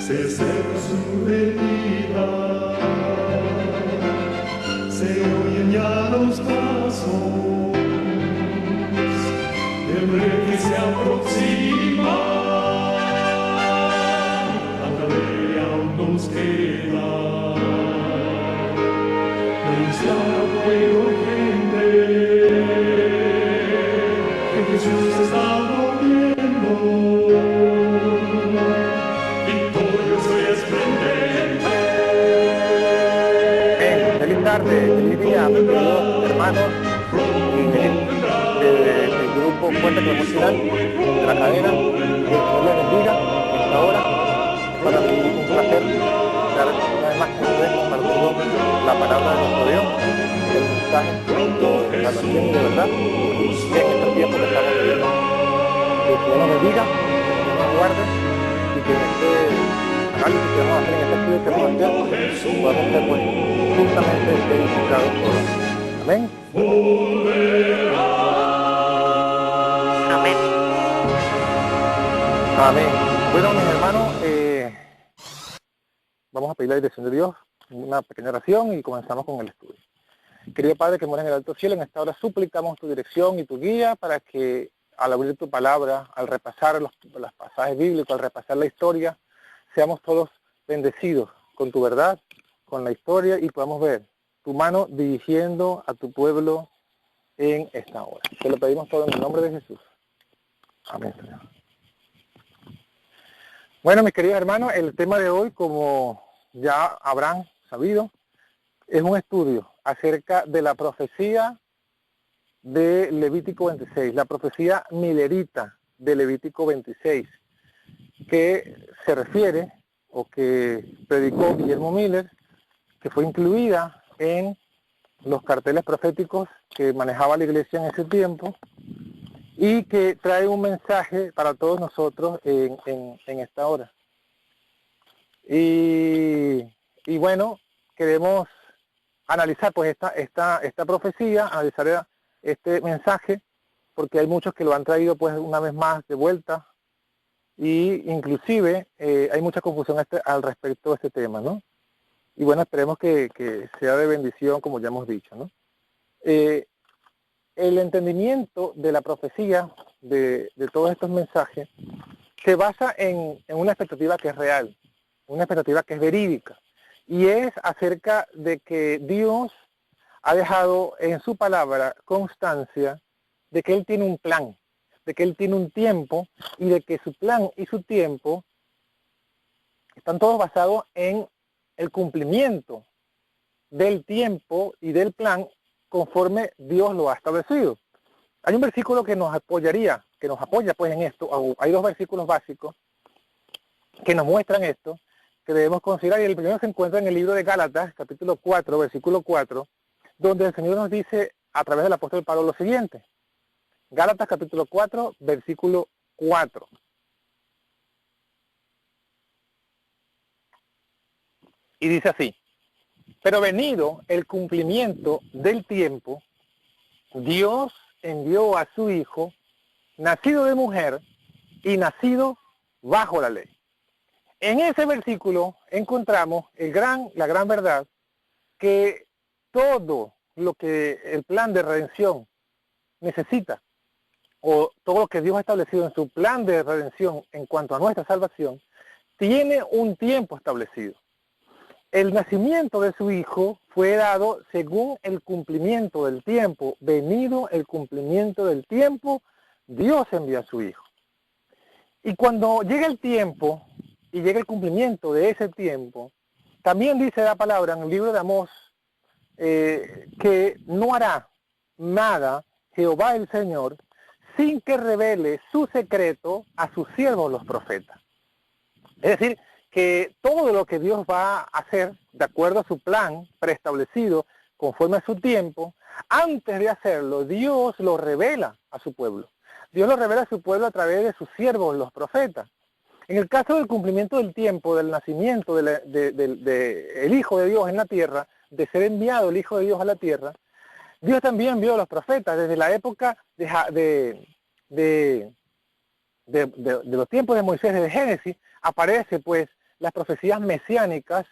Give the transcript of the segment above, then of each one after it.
se acerca su venida, se oyen ya los pasos del rey que se aproxima, tanta ley aún nos queda, denunciar a pueblo y gente que Jesús está volviendo. Feliz tarde, feliz día, queridos hermanos del grupo Fuerte Promocional de la cadena. Que el Señor les bendiga en esta hora. Para mí es un placer estar una vez más con ustedes compartiendo la palabra de nuestro Dios, el mensaje de salvación y de verdad en estos tiempos que estamos viviendo. Que el Señor nos bendiga, que el Señor nos guarde y que en este análisis que vamos a hacer, en este estudio que vamos a hacer, podamos ser pues justamente edificados todos. Amén. Amén. Amén. Bueno, mis hermanos, vamos a pedir la dirección de Dios, una pequeña oración y comenzamos con el estudio. Querido Padre que mora en el alto cielo, en esta hora suplicamos tu dirección y tu guía para que al abrir tu palabra, al repasar los pasajes bíblicos, al repasar la historia, seamos todos bendecidos con tu verdad, con la historia y podamos ver tu mano dirigiendo a tu pueblo en esta hora. Te lo pedimos todo en el nombre de Jesús. Amén, Señor. Bueno, mis queridos hermanos, el tema de hoy, como ya habrán sabido, es un estudio acerca de la profecía de Levítico 26, la profecía milerita de Levítico 26, que se refiere, o que predicó Guillermo Miller, que fue incluida en los carteles proféticos que manejaba la iglesia en ese tiempo, y que trae un mensaje para todos nosotros en esta hora. Y bueno, queremos analizar pues esta profecía, analizar este mensaje, porque hay muchos que lo han traído pues una vez más de vuelta, y inclusive hay mucha confusión al respecto de este tema, ¿no? Y bueno, esperemos que sea de bendición, como ya hemos dicho, ¿no? El entendimiento de la profecía, de todos estos mensajes, se basa en una expectativa que es real, una expectativa que es verídica, y es acerca de que Dios ha dejado en su palabra constancia de que Él tiene un plan, de que Él tiene un tiempo, y de que su plan y su tiempo están todos basados en el cumplimiento del tiempo y del plan conforme Dios lo ha establecido. Hay un versículo que nos apoya pues en esto. Hay dos versículos básicos que nos muestran esto, que debemos considerar, y el primero se encuentra en el libro de Gálatas, capítulo 4, versículo 4, donde el Señor nos dice a través del apóstol Pablo lo siguiente. Gálatas capítulo 4, versículo 4. Y dice así: pero venido el cumplimiento del tiempo, Dios envió a su Hijo, nacido de mujer y nacido bajo la ley. En ese versículo encontramos la gran verdad que todo lo que el plan de redención necesita, o todo lo que Dios ha establecido en su plan de redención en cuanto a nuestra salvación, tiene un tiempo establecido. El nacimiento de su Hijo fue dado según el cumplimiento del tiempo. Venido el cumplimiento del tiempo, Dios envía a su Hijo. Y cuando llega el tiempo, y llega el cumplimiento de ese tiempo, también dice la palabra en el libro de Amós, que no hará nada Jehová el Señor sin que revele su secreto a sus siervos los profetas. Es decir, que todo lo que Dios va a hacer, de acuerdo a su plan preestablecido, conforme a su tiempo, antes de hacerlo, Dios lo revela a su pueblo. Dios lo revela a su pueblo a través de sus siervos, los profetas. En el caso del cumplimiento del tiempo, del nacimiento del Hijo de Dios en la tierra, de ser enviado el Hijo de Dios a la tierra, Dios también envió a los profetas desde la época de los tiempos de Moisés, desde Génesis, aparece pues las profecías mesiánicas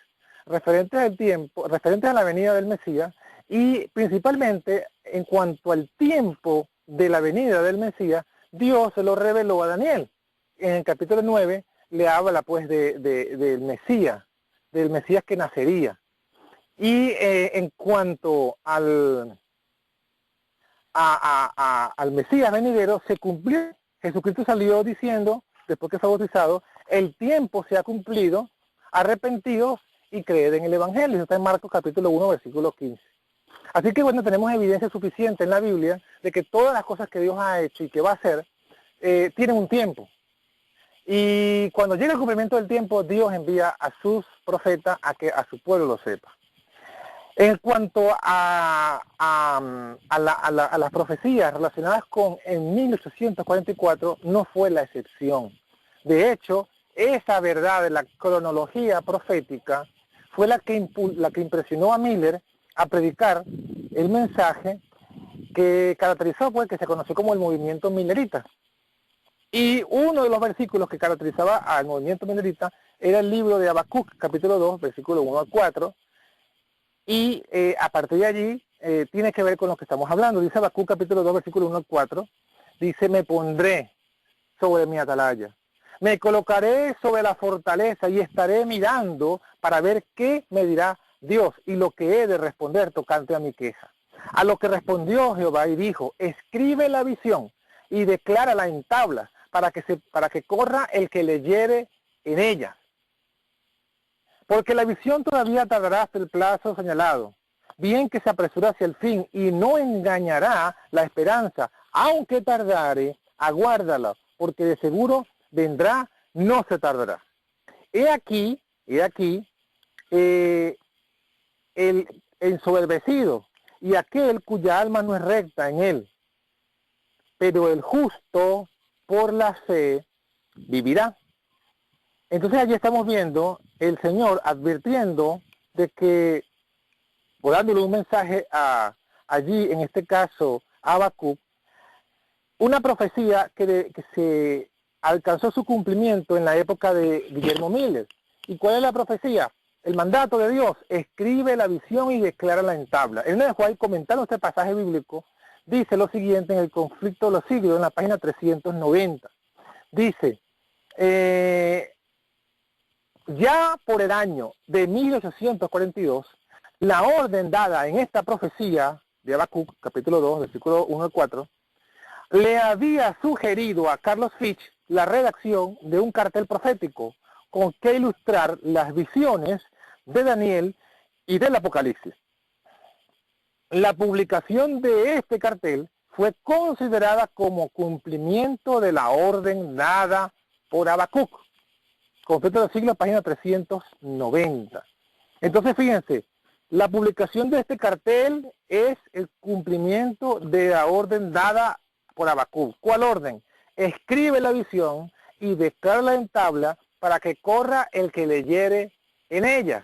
referentes al tiempo, referentes a la venida del Mesías, y principalmente en cuanto al tiempo de la venida del Mesías, Dios se lo reveló a Daniel. En el capítulo 9 le habla pues del Mesías que nacería. Y en cuanto al Mesías venidero, se cumplió. Jesucristo salió diciendo, después que fue bautizado, el tiempo se ha cumplido, arrepentidos y creed en el Evangelio. Eso está en Marcos capítulo 1, versículo 15. Así que bueno, tenemos evidencia suficiente en la Biblia de que todas las cosas que Dios ha hecho y que va a hacer, tienen un tiempo. Y cuando llega el cumplimiento del tiempo, Dios envía a sus profetas a que a su pueblo lo sepa. En cuanto a las profecías relacionadas con en 1844, no fue la excepción. De hecho, esa verdad de la cronología profética fue la que impresionó a Miller a predicar el mensaje que caracterizó, pues, que se conoció como el movimiento millerita. Y uno de los versículos que caracterizaba al movimiento millerita era el libro de Habacuc, capítulo 2, versículo 1 al 4, y a partir de allí tiene que ver con lo que estamos hablando. Dice Habacuc, capítulo 2, versículo 1 al 4, dice, me pondré sobre mi atalaya, me colocaré sobre la fortaleza y estaré mirando para ver qué me dirá Dios y lo que he de responder tocante a mi queja. A lo que respondió Jehová y dijo, escribe la visión y declárala en tablas para que corra el que leyere en ella. Porque la visión todavía tardará hasta el plazo señalado, bien que se apresura hacia el fin y no engañará la esperanza, aunque tardare, aguárdala, porque de seguro vendrá, no se tardará. He aquí, el ensoberbecido y aquel cuya alma no es recta en él, pero el justo por la fe vivirá. Entonces allí estamos viendo el Señor advirtiendo de que, o dándole un mensaje allí, en este caso, a Habacuc, una profecía que se alcanzó su cumplimiento en la época de Guillermo Miller. ¿Y cuál es la profecía? El mandato de Dios, escribe la visión y declárala en tabla. El White, comentando este pasaje bíblico, dice lo siguiente en el conflicto de los siglos, en la página 390. Dice, ya por el año de 1842, la orden dada en esta profecía de Habacuc, capítulo 2, versículo 1 al 4, le había sugerido a Carlos Fitch la redacción de un cartel profético con que ilustrar las visiones de Daniel y del Apocalipsis. La publicación de este cartel fue considerada como cumplimiento de la orden dada por Habacuc. Conflicto de los siglos, página 390. Entonces, fíjense, la publicación de este cartel es el cumplimiento de la orden dada por Habacuc. ¿Cuál orden? Escribe la visión y declárala en tabla para que corra el que leyere en ellas.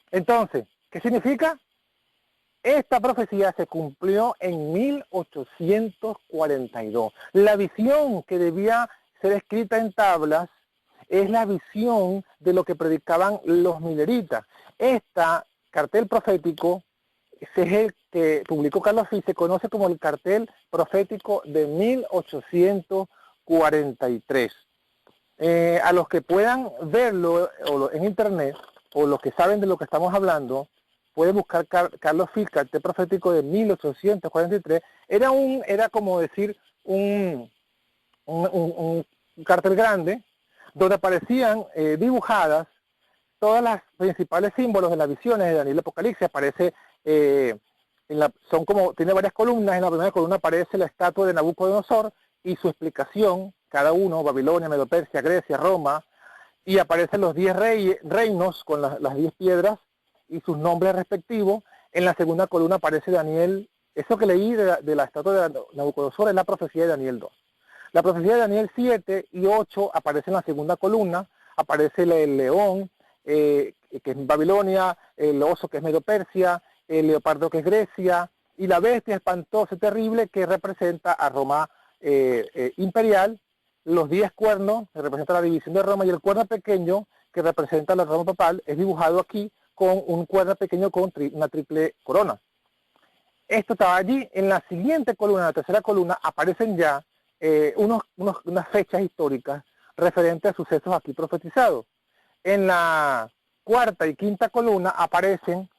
Entonces, ¿qué significa? Esta profecía se cumplió en 1842. La visión que debía ser escrita en tablas es la visión de lo que predicaban los milleritas. Esta cartel profético es el que publicó Carlos Fitch, se conoce como el cartel profético de 1843. A los que puedan verlo en internet, o los que saben de lo que estamos hablando, pueden buscar Carlos Fitch, cartel profético de 1843. Era como decir un cartel grande, donde aparecían dibujadas todas las principales símbolos de las visiones de Daniel y Apocalipsis. Aparece, tiene varias columnas. En la primera columna aparece la estatua de Nabucodonosor y su explicación, cada uno, Babilonia, Medo-Persia, Grecia, Roma, y aparecen los 10 reinos con las 10 piedras y sus nombres respectivos. En la segunda columna aparece Daniel. Eso que leí de la estatua de Nabucodonosor es la profecía de Daniel 2. La profecía de Daniel 7 y 8 aparece en la segunda columna. Aparece el león, que es Babilonia, el oso, que es Medo-Persia, el leopardo, que es Grecia, y la bestia espantosa y terrible, que representa a Roma imperial. Los 10 cuernos, que representan la división de Roma, y el cuerno pequeño, que representa la rama papal es dibujado aquí con un cuerno pequeño con una triple corona. Esto estaba allí. En la siguiente columna, en la tercera columna, aparecen ya unas fechas históricas referentes a sucesos aquí profetizados. En la cuarta y quinta columna aparecen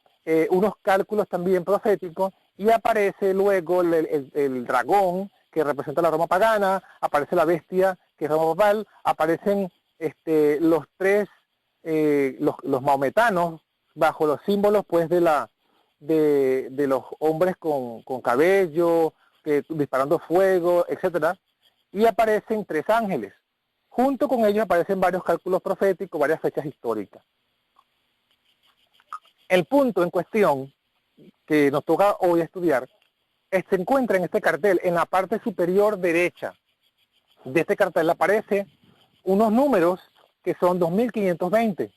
unos cálculos también proféticos, y aparece luego el dragón, que representa la Roma pagana, aparece la bestia, que es Roma papal, aparecen los tres, los maometanos, bajo los símbolos pues de los hombres con cabello, disparando fuego, etcétera, y aparecen tres ángeles. Junto con ellos aparecen varios cálculos proféticos, varias fechas históricas. El punto en cuestión que nos toca hoy estudiar se encuentra en este cartel. En la parte superior derecha de este cartel aparecen unos números que son 2520.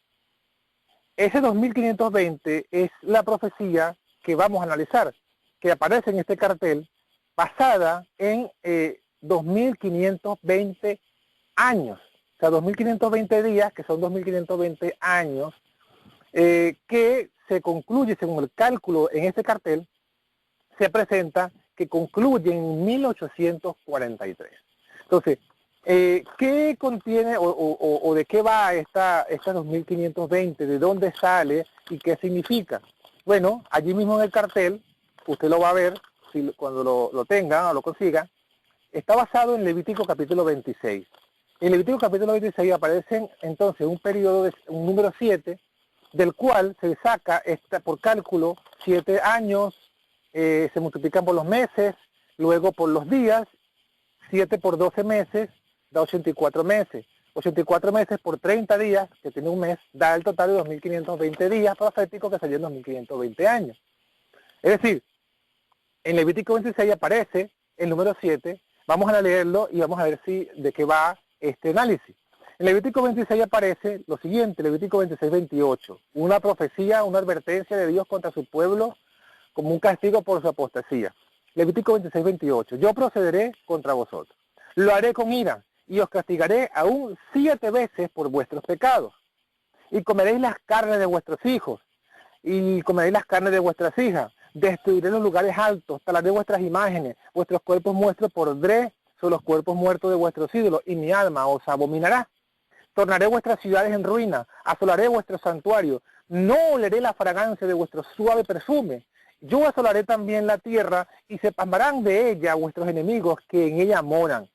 Ese 2520 es la profecía que vamos a analizar, que aparece en este cartel, basada en 2520 años. O sea, 2520 días, que son 2520 años, que se concluye, según el cálculo en este cartel, se presenta que concluye en 1843. Entonces, ¿qué contiene o de qué va esta 2520? ¿De dónde sale y qué significa? Bueno, allí mismo en el cartel, usted lo va a ver cuando lo tenga o lo consiga. Está basado en Levítico capítulo 26. En Levítico capítulo 26 aparecen entonces un número 7, del cual se saca por cálculo 7 años, se multiplican por los meses, luego por los días. 7 por 12 meses da 84 meses. 84 meses por 30 días, que tiene un mes, da el total de 2520 días proféticos, que serían 2520 años. Es decir, en Levítico 26 aparece el número 7. Vamos a leerlo y vamos a ver de qué va este análisis. En Levítico 26 aparece lo siguiente, Levítico 26, 28, una profecía, una advertencia de Dios contra su pueblo como un castigo por su apostasía. Levítico 26, 28, yo procederé contra vosotros, lo haré con ira y os castigaré aún 7 veces por vuestros pecados. Y comeréis las carnes de vuestros hijos y comeréis las carnes de vuestras hijas. Destruiré los lugares altos, talaré vuestras imágenes, vuestros cuerpos muertos pondré sobre los cuerpos muertos de vuestros ídolos, y mi alma os abominará. Tornaré vuestras ciudades en ruina, asolaré vuestros santuarios, no oleré la fragancia de vuestro suave perfume. Yo asolaré también la tierra, y se pasmarán de ella vuestros enemigos que en ella moran.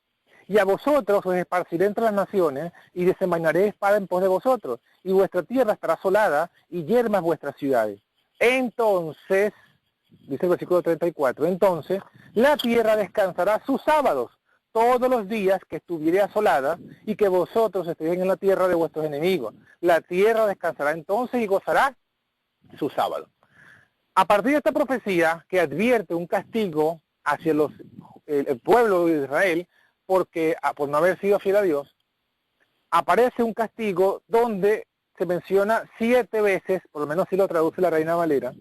Y a vosotros os esparciré entre las naciones, y desenvainaré espada en pos de vosotros, y vuestra tierra estará asolada, y yermas vuestras ciudades. Entonces, dice el versículo 34, entonces la tierra descansará sus sábados, todos los días que estuviere asolada, y que vosotros estéis en la tierra de vuestros enemigos. La tierra descansará entonces y gozará su sábado. A partir de esta profecía, que advierte un castigo hacia el pueblo de Israel, por no haber sido fiel a Dios, aparece un castigo donde se menciona 7 veces, por lo menos si lo traduce la Reina Valera,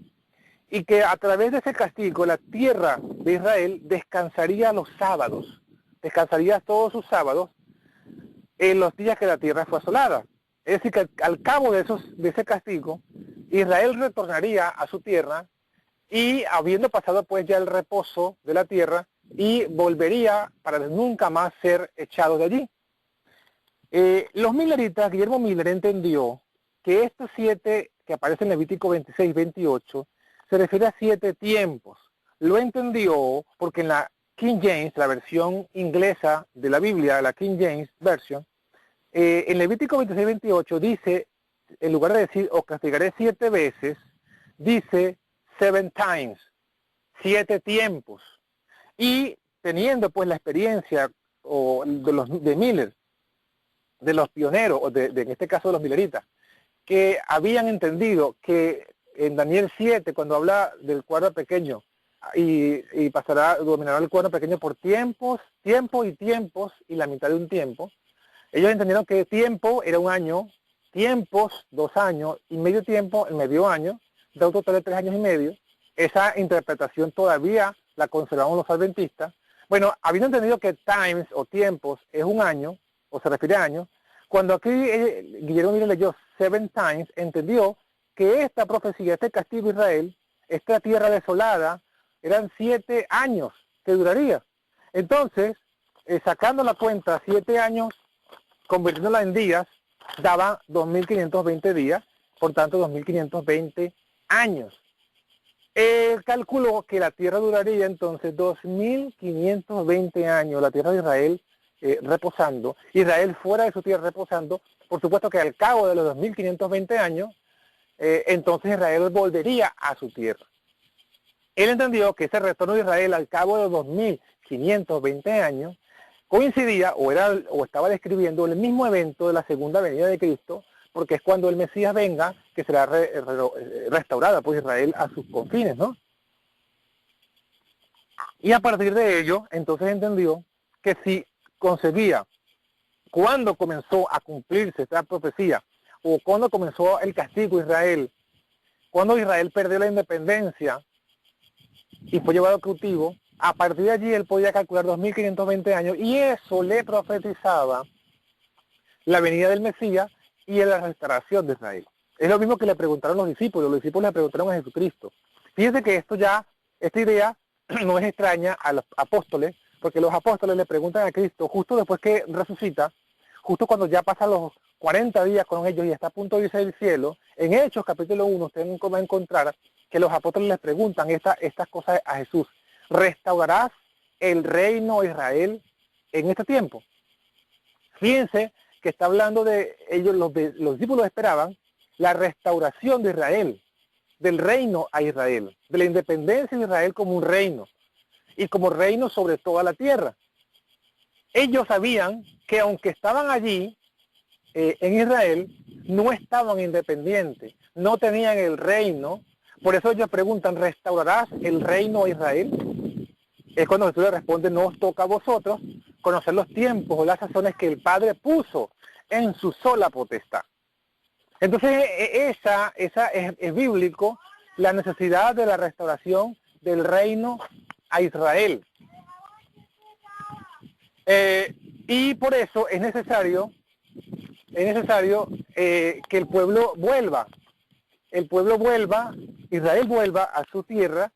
y que a través de ese castigo la tierra de Israel descansaría los sábados, descansaría todos sus sábados en los días que la tierra fue asolada. Es decir, que al cabo de ese castigo, Israel retornaría a su tierra, y habiendo pasado pues ya el reposo de la tierra, y volvería para nunca más ser echado de allí. Los milleritas, Guillermo Miller entendió que estos 7 que aparecen en Levítico 26, 28, se refiere a 7 tiempos. Lo entendió porque en la King James, la versión inglesa de la Biblia, la King James Version, en Levítico 26, 28 dice, en lugar de decir, os castigaré 7 veces, dice 7 times, 7 tiempos. Y teniendo pues la experiencia de Miller, de los pioneros, o en este caso de los milleritas, que habían entendido que en Daniel 7, cuando habla del cuerno pequeño, y dominará el cuerno pequeño por tiempos y tiempos, y la mitad de un tiempo, ellos entendieron que tiempo era un año, tiempos 2 años, y medio tiempo el medio año, da un total de 3 años y medio. Esa interpretación todavía la conservamos los adventistas. Bueno, habiendo entendido que times o tiempos es un año, o se refiere a años, Cuando aquí Guillermo Miller leyó 7 times, entendió que esta profecía, este castigo a Israel, esta tierra desolada, eran 7 años que duraría. Entonces, sacando la cuenta, 7 años, convirtiéndola en días, daba 2.520 días, por tanto 2.520 años. Él calculó que la tierra duraría entonces 2.520 años, la tierra de Israel reposando, Israel fuera de su tierra reposando. Por supuesto que al cabo de los 2.520 años, entonces Israel volvería a su tierra. Él entendió que ese retorno de Israel al cabo de los 2.520 años coincidía o estaba describiendo el mismo evento de la segunda venida de Cristo, porque es cuando el Mesías venga que será restaurada por Israel a sus confines, ¿no? Y a partir de ello, entonces entendió que si concebía cuándo comenzó a cumplirse esta profecía, o cuándo comenzó el castigo a Israel, cuando Israel perdió la independencia y fue llevado cautivo, a partir de allí él podía calcular 2.520 años, y eso le profetizaba la venida del Mesías y la restauración de Israel. Es lo mismo que le preguntaron los discípulos le preguntaron a Jesucristo. Fíjense que esta idea no es extraña a los apóstoles, porque los apóstoles le preguntan a Cristo justo después que resucita, justo cuando ya pasan los 40 días con ellos y está a punto de irse al cielo. En Hechos capítulo 1 ustedes van a encontrar que los apóstoles les preguntan estas cosas a Jesús. ¿Restaurarás el reino de Israel en este tiempo? Fíjense que está hablando de ellos, los discípulos esperaban la restauración de Israel, del reino a Israel, de la independencia de Israel como un reino, y como reino sobre toda la tierra. Ellos sabían que aunque estaban allí, en Israel, no estaban independientes, no tenían el reino. Por eso ellos preguntan, ¿restaurarás el reino a Israel? Es cuando Jesús le responde, no os toca a vosotros conocer los tiempos o las sazones que el Padre puso en su sola potestad. Entonces, esa es bíblico, la necesidad de la restauración del reino a Israel. Y por eso es necesario que el pueblo vuelva. Israel vuelva a su tierra.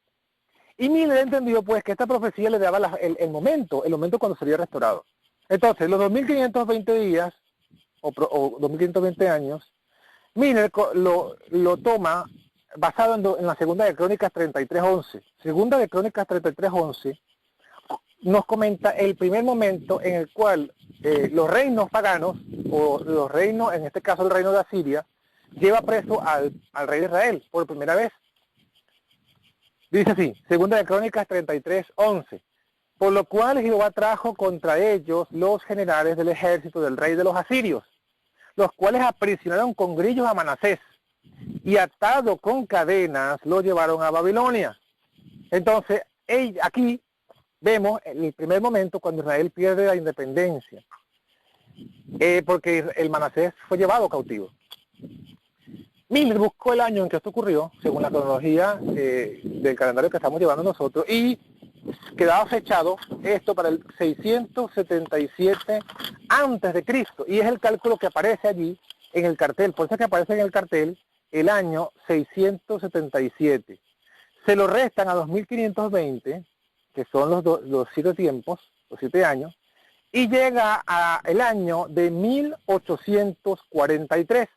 Y Miller entendió pues que esta profecía le daba el momento cuando sería restaurado. Entonces, los 2.520 días, o 2.520 años, Miller lo toma basado en la segunda de Crónicas 33:11. Segunda de Crónicas 33:11 nos comenta el primer momento en el cual los reinos paganos, o los reinos, en este caso el reino de Asiria, lleva preso al rey de Israel por primera vez. Dice así, segunda de Crónicas 33:11. Por lo cual Jehová trajo contra ellos los generales del ejército del rey de los asirios, los cuales aprisionaron con grillos a Manasés, y atado con cadenas lo llevaron a Babilonia. Entonces, aquí vemos el primer momento cuando Israel pierde la independencia, porque el Manasés fue llevado cautivo. Miller buscó el año en que esto ocurrió, según la cronología del calendario que estamos llevando nosotros, y quedaba fechado esto para el 677 antes de Cristo, y es el cálculo que aparece allí en el cartel. Por eso es que aparece en el cartel el año 677. Se lo restan a 2.520, que son los 7 tiempos, los 7 años, y llega a el año de 1843.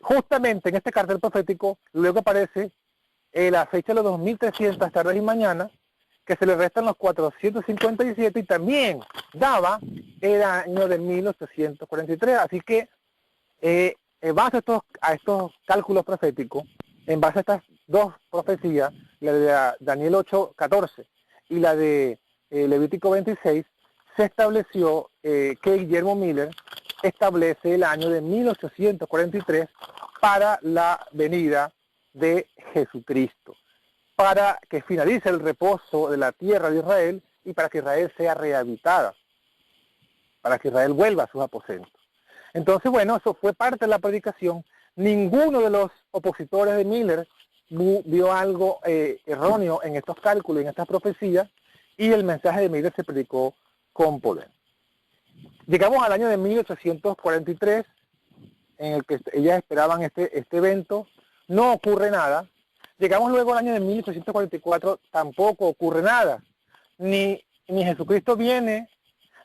Justamente en este cartel profético, luego aparece la fecha de los 2.300 tardes y mañana, que se le restan los 457, y también daba el año de 1843. Así que, en base a estos cálculos proféticos, en base a estas dos profecías, la de Daniel 8:14 y la de Levítico 26, se estableció que Guillermo Miller establece el año de 1843 para la venida de Jesucristo, para que finalice el reposo de la tierra de Israel y para que Israel sea rehabitada, para que Israel vuelva a sus aposentos. Entonces, bueno, eso fue parte de la predicación. Ninguno de los opositores de Miller vio algo erróneo en estos cálculos, en estas profecías, y el mensaje de Miller se predicó con poder. Llegamos al año de 1843, en el que ellas esperaban este evento, no ocurre nada. Llegamos luego al año de 1844, tampoco ocurre nada. Ni Jesucristo viene,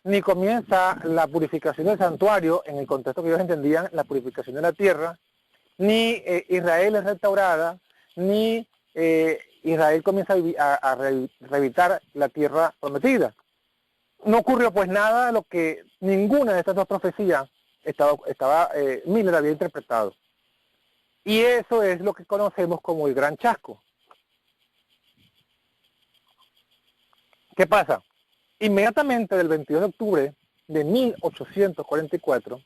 ni comienza la purificación del santuario, en el contexto que ellos entendían, la purificación de la tierra, ni Israel es restaurada, ni Israel comienza a rehabitar la tierra prometida. No ocurrió pues nada de lo que ninguna de estas dos profecías Miller había interpretado. Y eso es lo que conocemos como el Gran Chasco. ¿Qué pasa? Inmediatamente del 22 de octubre de 1844,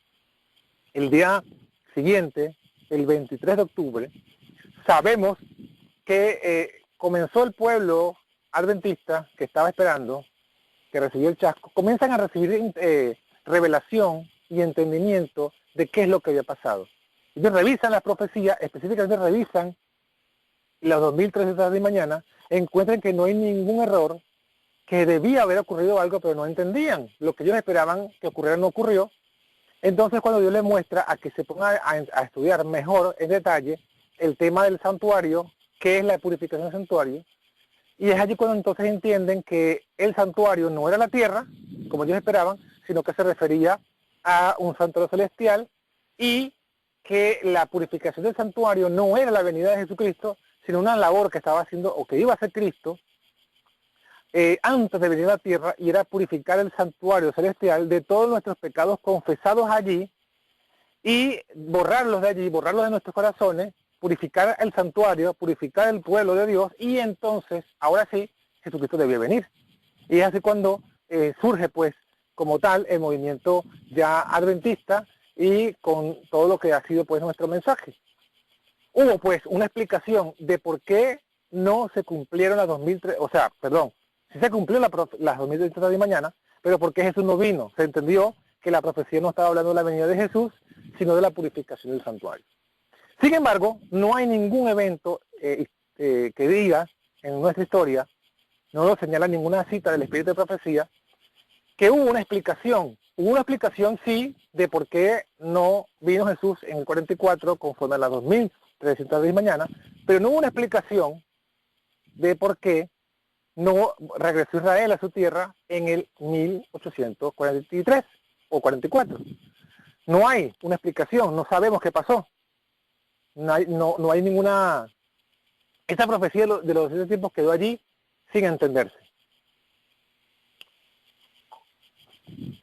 el día siguiente, el 23 de octubre, sabemos que comenzó el pueblo adventista que estaba esperando, que recibió el chasco, comienzan a recibir revelación y entendimiento de qué es lo que había pasado. Ellos revisan las profecías, específicamente revisan las 2300 de mañana, encuentran que no hay ningún error, que debía haber ocurrido algo, pero no entendían. Lo que ellos esperaban que ocurriera no ocurrió. Entonces, cuando Dios les muestra a que se pongan a estudiar mejor en detalle el tema del santuario, qué es la purificación del santuario, y es allí cuando entonces entienden que el santuario no era la tierra, como ellos esperaban, sino que se refería a un santuario celestial, y que la purificación del santuario no era la venida de Jesucristo, sino una labor que estaba haciendo, o que iba a hacer Cristo, antes de venir a la tierra, y era purificar el santuario celestial de todos nuestros pecados confesados allí, y borrarlos de allí, borrarlos de nuestros corazones, purificar el santuario, purificar el pueblo de Dios, y entonces, ahora sí, Jesucristo debía venir. Y es así cuando surge, pues, como tal, el movimiento ya adventista, y con todo lo que ha sido, pues, nuestro mensaje. Hubo, pues, una explicación de por qué no se cumplieron las 2003, o sea, perdón, sí se cumplió las 2300 de mañana, pero ¿por qué Jesús no vino? Se entendió que la profecía no estaba hablando de la venida de Jesús, sino de la purificación del santuario. Sin embargo, no hay ningún evento que diga en nuestra historia, no lo señala ninguna cita del Espíritu de Profecía, que hubo una explicación. Hubo una explicación, sí, de por qué no vino Jesús en el 44 conforme a las 2300 de mañana, pero no hubo una explicación de por qué no regresó Israel a su tierra en el 1843 o 44. No hay una explicación, no sabemos qué pasó. No hay ninguna... Esta profecía de los 7 tiempos quedó allí sin entenderse.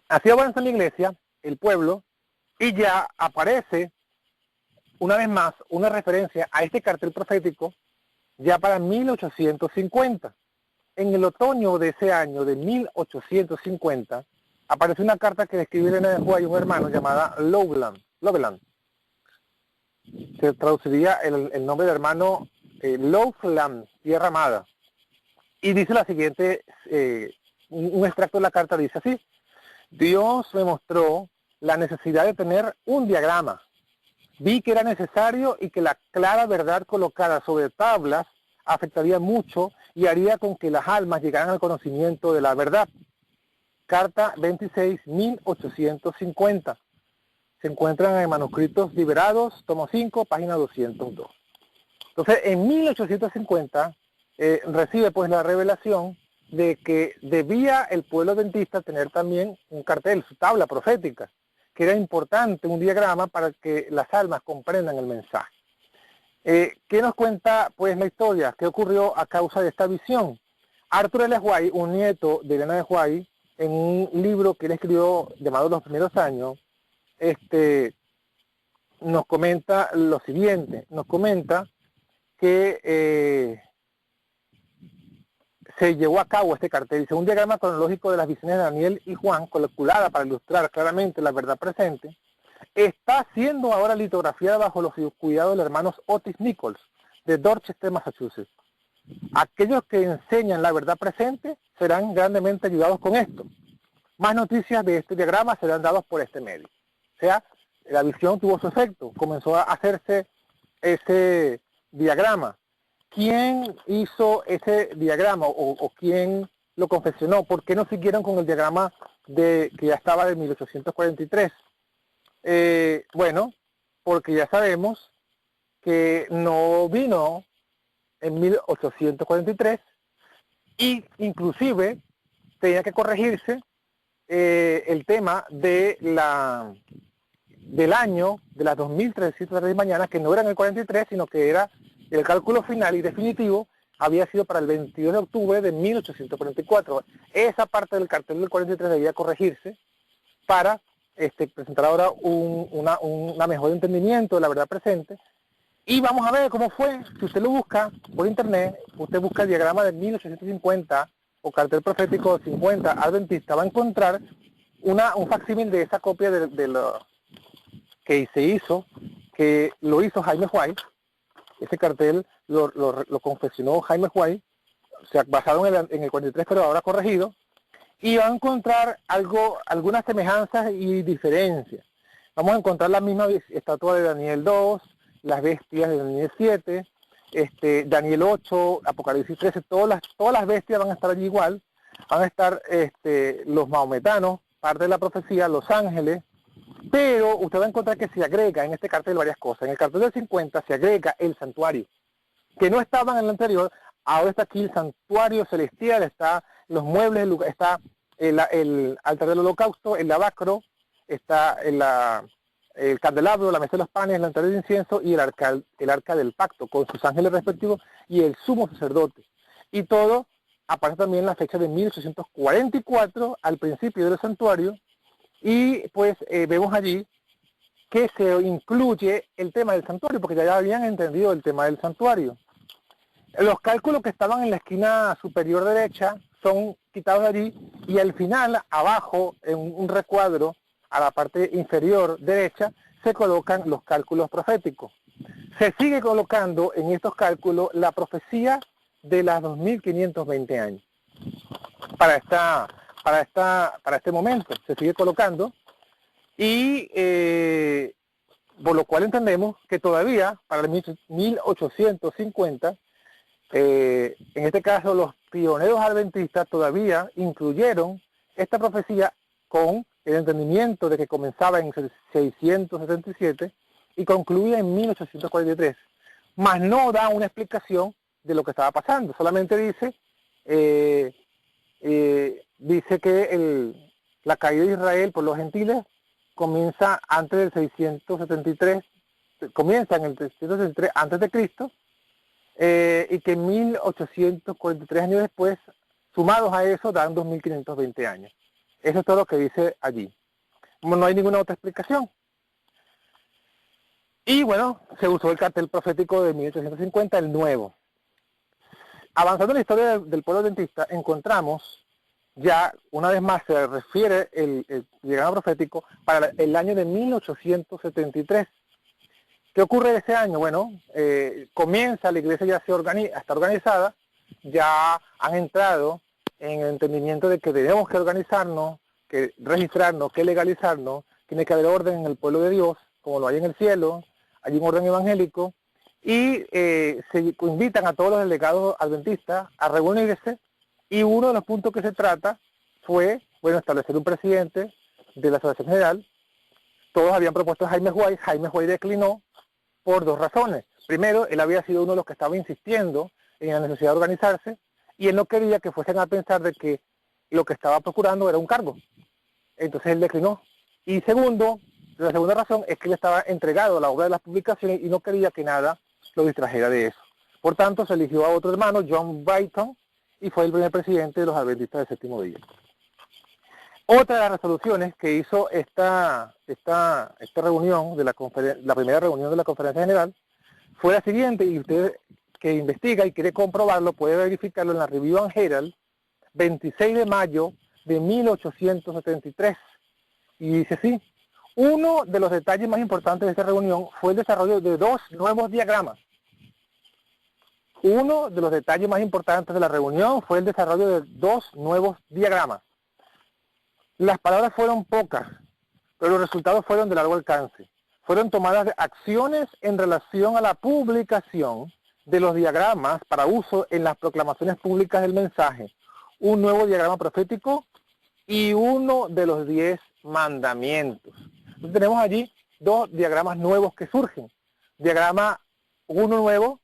Así avanza la iglesia, el pueblo, y ya aparece una vez más una referencia a este cartel profético ya para 1850. En el otoño de ese año, de 1850, apareció una carta que escribió Elena de White, un hermano, llamada Loveland. Se traduciría el nombre del hermano Loveland, Tierra Amada. Y dice la siguiente, un extracto de la carta dice así: Dios me mostró la necesidad de tener un diagrama. Vi que era necesario y que la clara verdad colocada sobre tablas afectaría mucho y haría con que las almas llegaran al conocimiento de la verdad. Carta 26, 1850. Se encuentran en manuscritos liberados, tomo 5, página 202. Entonces, en 1850 recibe pues la revelación de que debía el pueblo adventista tener también un cartel, su tabla profética, que era importante, un diagrama para que las almas comprendan el mensaje. ¿Qué nos cuenta pues la historia? ¿Qué ocurrió a causa de esta visión? Arthur L. White, un nieto de Elena de White, en un libro que él escribió llamado Los Primeros Años, nos comenta lo siguiente, nos comenta que se llevó a cabo este cartel, dice, un diagrama cronológico de las visiones de Daniel y Juan, calculada para ilustrar claramente la verdad presente, está siendo ahora litografiada bajo los cuidados de los hermanos Otis Nichols, de Dorchester, Massachusetts. Aquellos que enseñan la verdad presente serán grandemente ayudados con esto. Más noticias de este diagrama serán dadas por este medio. O sea, la visión tuvo su efecto, comenzó a hacerse ese diagrama. ¿Quién hizo ese diagrama o quién lo confeccionó? ¿Por qué no siguieron con el diagrama que ya estaba de 1843? Bueno, porque ya sabemos que no vino en 1843 y inclusive tenía que corregirse el tema de del año de las 2303 mañanas, que no era en el 43, sino que era el cálculo final y definitivo, había sido para el 22 de octubre de 1844. Esa parte del cartel del 43 debía corregirse para presentar ahora una mejor entendimiento de la verdad presente. Y vamos a ver cómo fue. Si usted lo busca por internet, usted busca el diagrama de 1850 o cartel profético 50 adventista, va a encontrar un facsímil de esa copia de lo que se hizo, que lo hizo Jaime White. Ese cartel lo confeccionó Jaime White, o sea, basado en el 43, pero ahora corregido, y va a encontrar algunas semejanzas y diferencias. Vamos a encontrar la misma estatua de Daniel 2, las bestias de Daniel 7, Daniel 8, Apocalipsis 13, todas las bestias van a estar allí igual, van a estar los maometanos, parte de la profecía, los ángeles, pero usted va a encontrar que se agrega en este cartel varias cosas. En el cartel del 50 se agrega el santuario, que no estaba en el anterior. Ahora está aquí el santuario celestial, está los muebles, está el altar del holocausto, el lavacro, está el candelabro, la mesa de los panes, el altar del incienso y el arca del pacto, con sus ángeles respectivos y el sumo sacerdote. Y todo aparece también la fecha de 1844 al principio del santuario. Y pues vemos allí que se incluye el tema del santuario, porque ya habían entendido el tema del santuario. Los cálculos que estaban en la esquina superior derecha son quitados de allí, y al final, abajo, en un recuadro, a la parte inferior derecha, se colocan los cálculos proféticos. Se sigue colocando en estos cálculos la profecía de las 2520 años. Para este momento se sigue colocando, y por lo cual entendemos que todavía para el 1850, en este caso los pioneros adventistas todavía incluyeron esta profecía con el entendimiento de que comenzaba en 677 y concluía en 1843, mas no da una explicación de lo que estaba pasando, solamente dice que la caída de Israel por los gentiles comienza antes del 673, comienza en el 673 antes de Cristo, y que 1843 años después, sumados a eso, dan 2520 años. Eso es todo lo que dice allí. No hay ninguna otra explicación. Y bueno, se usó el cartel profético de 1850, el nuevo. Avanzando en la historia del pueblo adventista, encontramos ya, una vez más, se refiere el diagrama profético para el año de 1873. ¿Qué ocurre ese año? Bueno, comienza, la iglesia ya está organizada, ya han entrado en el entendimiento de que tenemos que organizarnos, que registrarnos, que legalizarnos, tiene que haber orden en el pueblo de Dios, como lo hay en el cielo, hay un orden evangélico, y se invitan a todos los delegados adventistas a reunirse, y uno de los puntos que se trata fue, bueno, establecer un presidente de la Asociación General. Todos habían propuesto a Jaime White declinó por dos razones. Primero, él había sido uno de los que estaba insistiendo en la necesidad de organizarse, y él no quería que fuesen a pensar de que lo que estaba procurando era un cargo. Entonces él declinó. Y segundo, la segunda razón es que él estaba entregado a la obra de las publicaciones y no quería que nada lo distrajera de eso. Por tanto, se eligió a otro hermano, John Brighton, y fue el primer presidente de los adventistas del séptimo día. Otra de las resoluciones que hizo esta reunión, la primera reunión de la Conferencia General, fue la siguiente, y usted que investiga y quiere comprobarlo, puede verificarlo en la Review and Herald, 26 de mayo de 1873. Y dice así: uno de los detalles más importantes de esta reunión fue el desarrollo de dos nuevos diagramas. Uno de los detalles más importantes de la reunión fue el desarrollo de dos nuevos diagramas. Las palabras fueron pocas, pero los resultados fueron de largo alcance. Fueron tomadas acciones en relación a la publicación de los diagramas para uso en las proclamaciones públicas del mensaje. un nuevo diagrama profético y uno de los 10 mandamientos. Entonces tenemos allí dos diagramas nuevos que surgen. Diagrama uno nuevo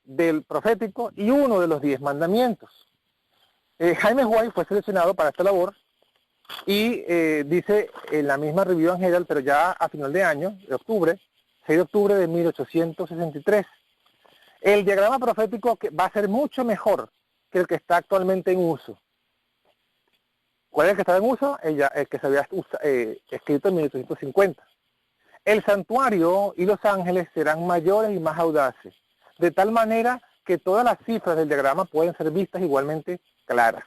del profético y uno de los 10 mandamientos. Jaime White fue seleccionado para esta labor y dice en la misma Review and Herald, pero ya a final de año, de octubre, 6 de octubre de 1863. El diagrama profético va a ser mucho mejor que el que está actualmente en uso. ¿Cuál es el que estaba en uso? El que se había escrito en 1850. El santuario y los ángeles serán mayores y más audaces, de tal manera que todas las cifras del diagrama pueden ser vistas igualmente claras.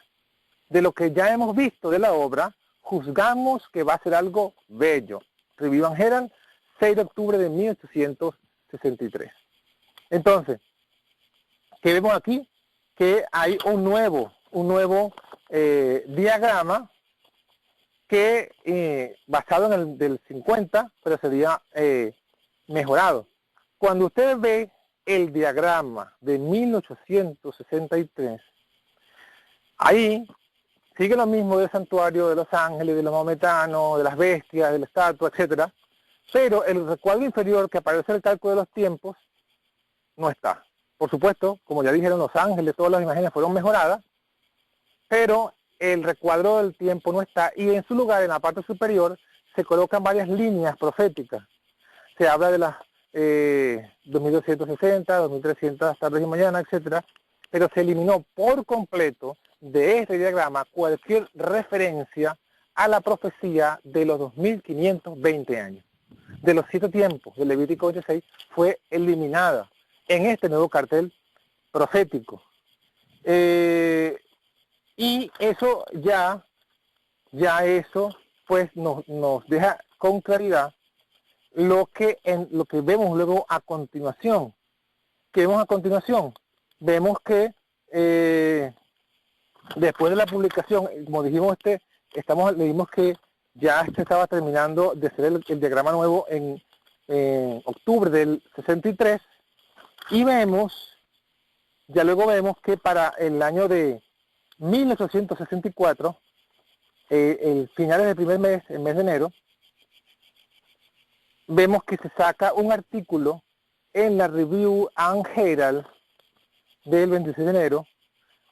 De lo que ya hemos visto de la obra, juzgamos que va a ser algo bello. Review and Herald, 6 de octubre de 1863. Entonces, ¿qué vemos aquí? Que hay un nuevo diagrama que basado en el del 50, pero sería mejorado. Cuando usted ve el diagrama de 1863, ahí sigue lo mismo del santuario, de los ángeles, de los maometanos, de las bestias, de la estatua, etcétera, pero el recuadro inferior que aparece en el cálculo de los tiempos no está. Por supuesto, como ya dijeron, los ángeles, todas las imágenes fueron mejoradas, pero el recuadro del tiempo no está, y en su lugar, en la parte superior, se colocan varias líneas proféticas. Se habla de las 2260, 2300 tardes y mañana, etcétera, pero se eliminó por completo de este diagrama cualquier referencia a la profecía de los 2520 años. De los 7 tiempos del Levítico 26 fue eliminada en este nuevo cartel profético. Y eso ya eso pues nos deja con claridad lo que vemos luego a continuación. ¿Qué vemos a continuación? Vemos que después de la publicación, como dijimos, leímos que ya se estaba terminando de hacer el diagrama nuevo en octubre del 63, y ya luego vemos que para el año de 1864, el finales del primer mes, el mes de enero, vemos que se saca un artículo en la Review and Herald del 26 de enero,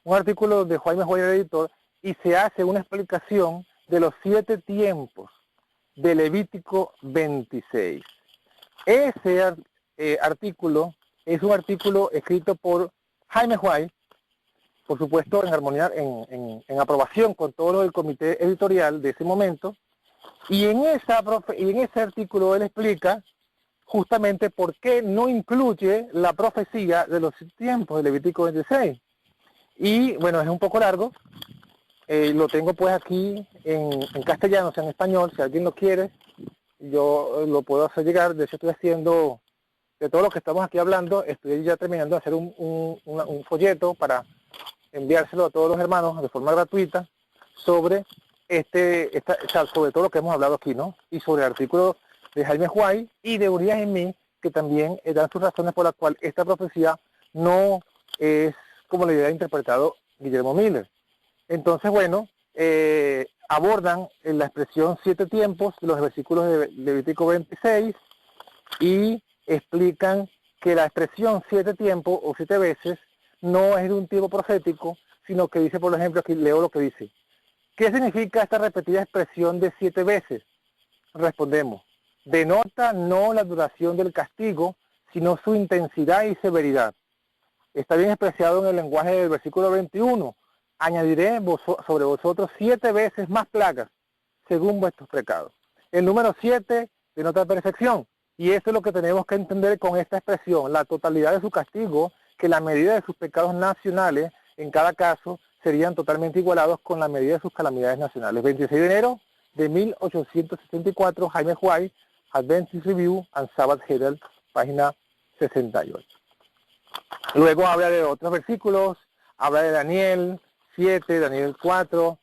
un artículo de Jaime White, el editor, y se hace una explicación de los 7 tiempos de Levítico 26. Ese artículo es un artículo escrito por Jaime White, por supuesto en armonía, en aprobación con todo el comité editorial de ese momento, y en ese artículo él explica justamente por qué no incluye la profecía de los tiempos de Levítico 26. Y bueno, es un poco largo, lo tengo pues aquí en castellano, o sea en español, si alguien lo quiere, yo lo puedo hacer llegar. De hecho estoy haciendo, de todo lo que estamos aquí hablando, estoy ya terminando de hacer un folleto para enviárselo a todos los hermanos de forma gratuita sobre sobre todo lo que hemos hablado aquí, ¿no? Y sobre el artículo de Jaime White y de Urias en mí, que también dan sus razones por las cuales esta profecía no es como la idea interpretado Guillermo Miller. Entonces, bueno, abordan en la expresión 7 tiempos, los versículos de Levítico 26, y explican que la expresión 7 tiempos o 7 veces no es de un tipo profético, sino que dice, por ejemplo, aquí leo lo que dice. ¿Qué significa esta repetida expresión de 7 veces? Respondemos, denota no la duración del castigo, sino su intensidad y severidad. Está bien expresado en el lenguaje del versículo 21. Añadiré sobre vosotros 7 veces más plagas, según vuestros pecados. El número 7 denota perfección, y eso es lo que tenemos que entender con esta expresión, la totalidad de su castigo, que la medida de sus pecados nacionales, en cada caso, serían totalmente igualados con la medida de sus calamidades nacionales. 26 de enero de 1864, Jaime White, Adventist Review and Sabbath Herald, página 68. Luego habla de otros versículos, habla de Daniel 7, Daniel 4,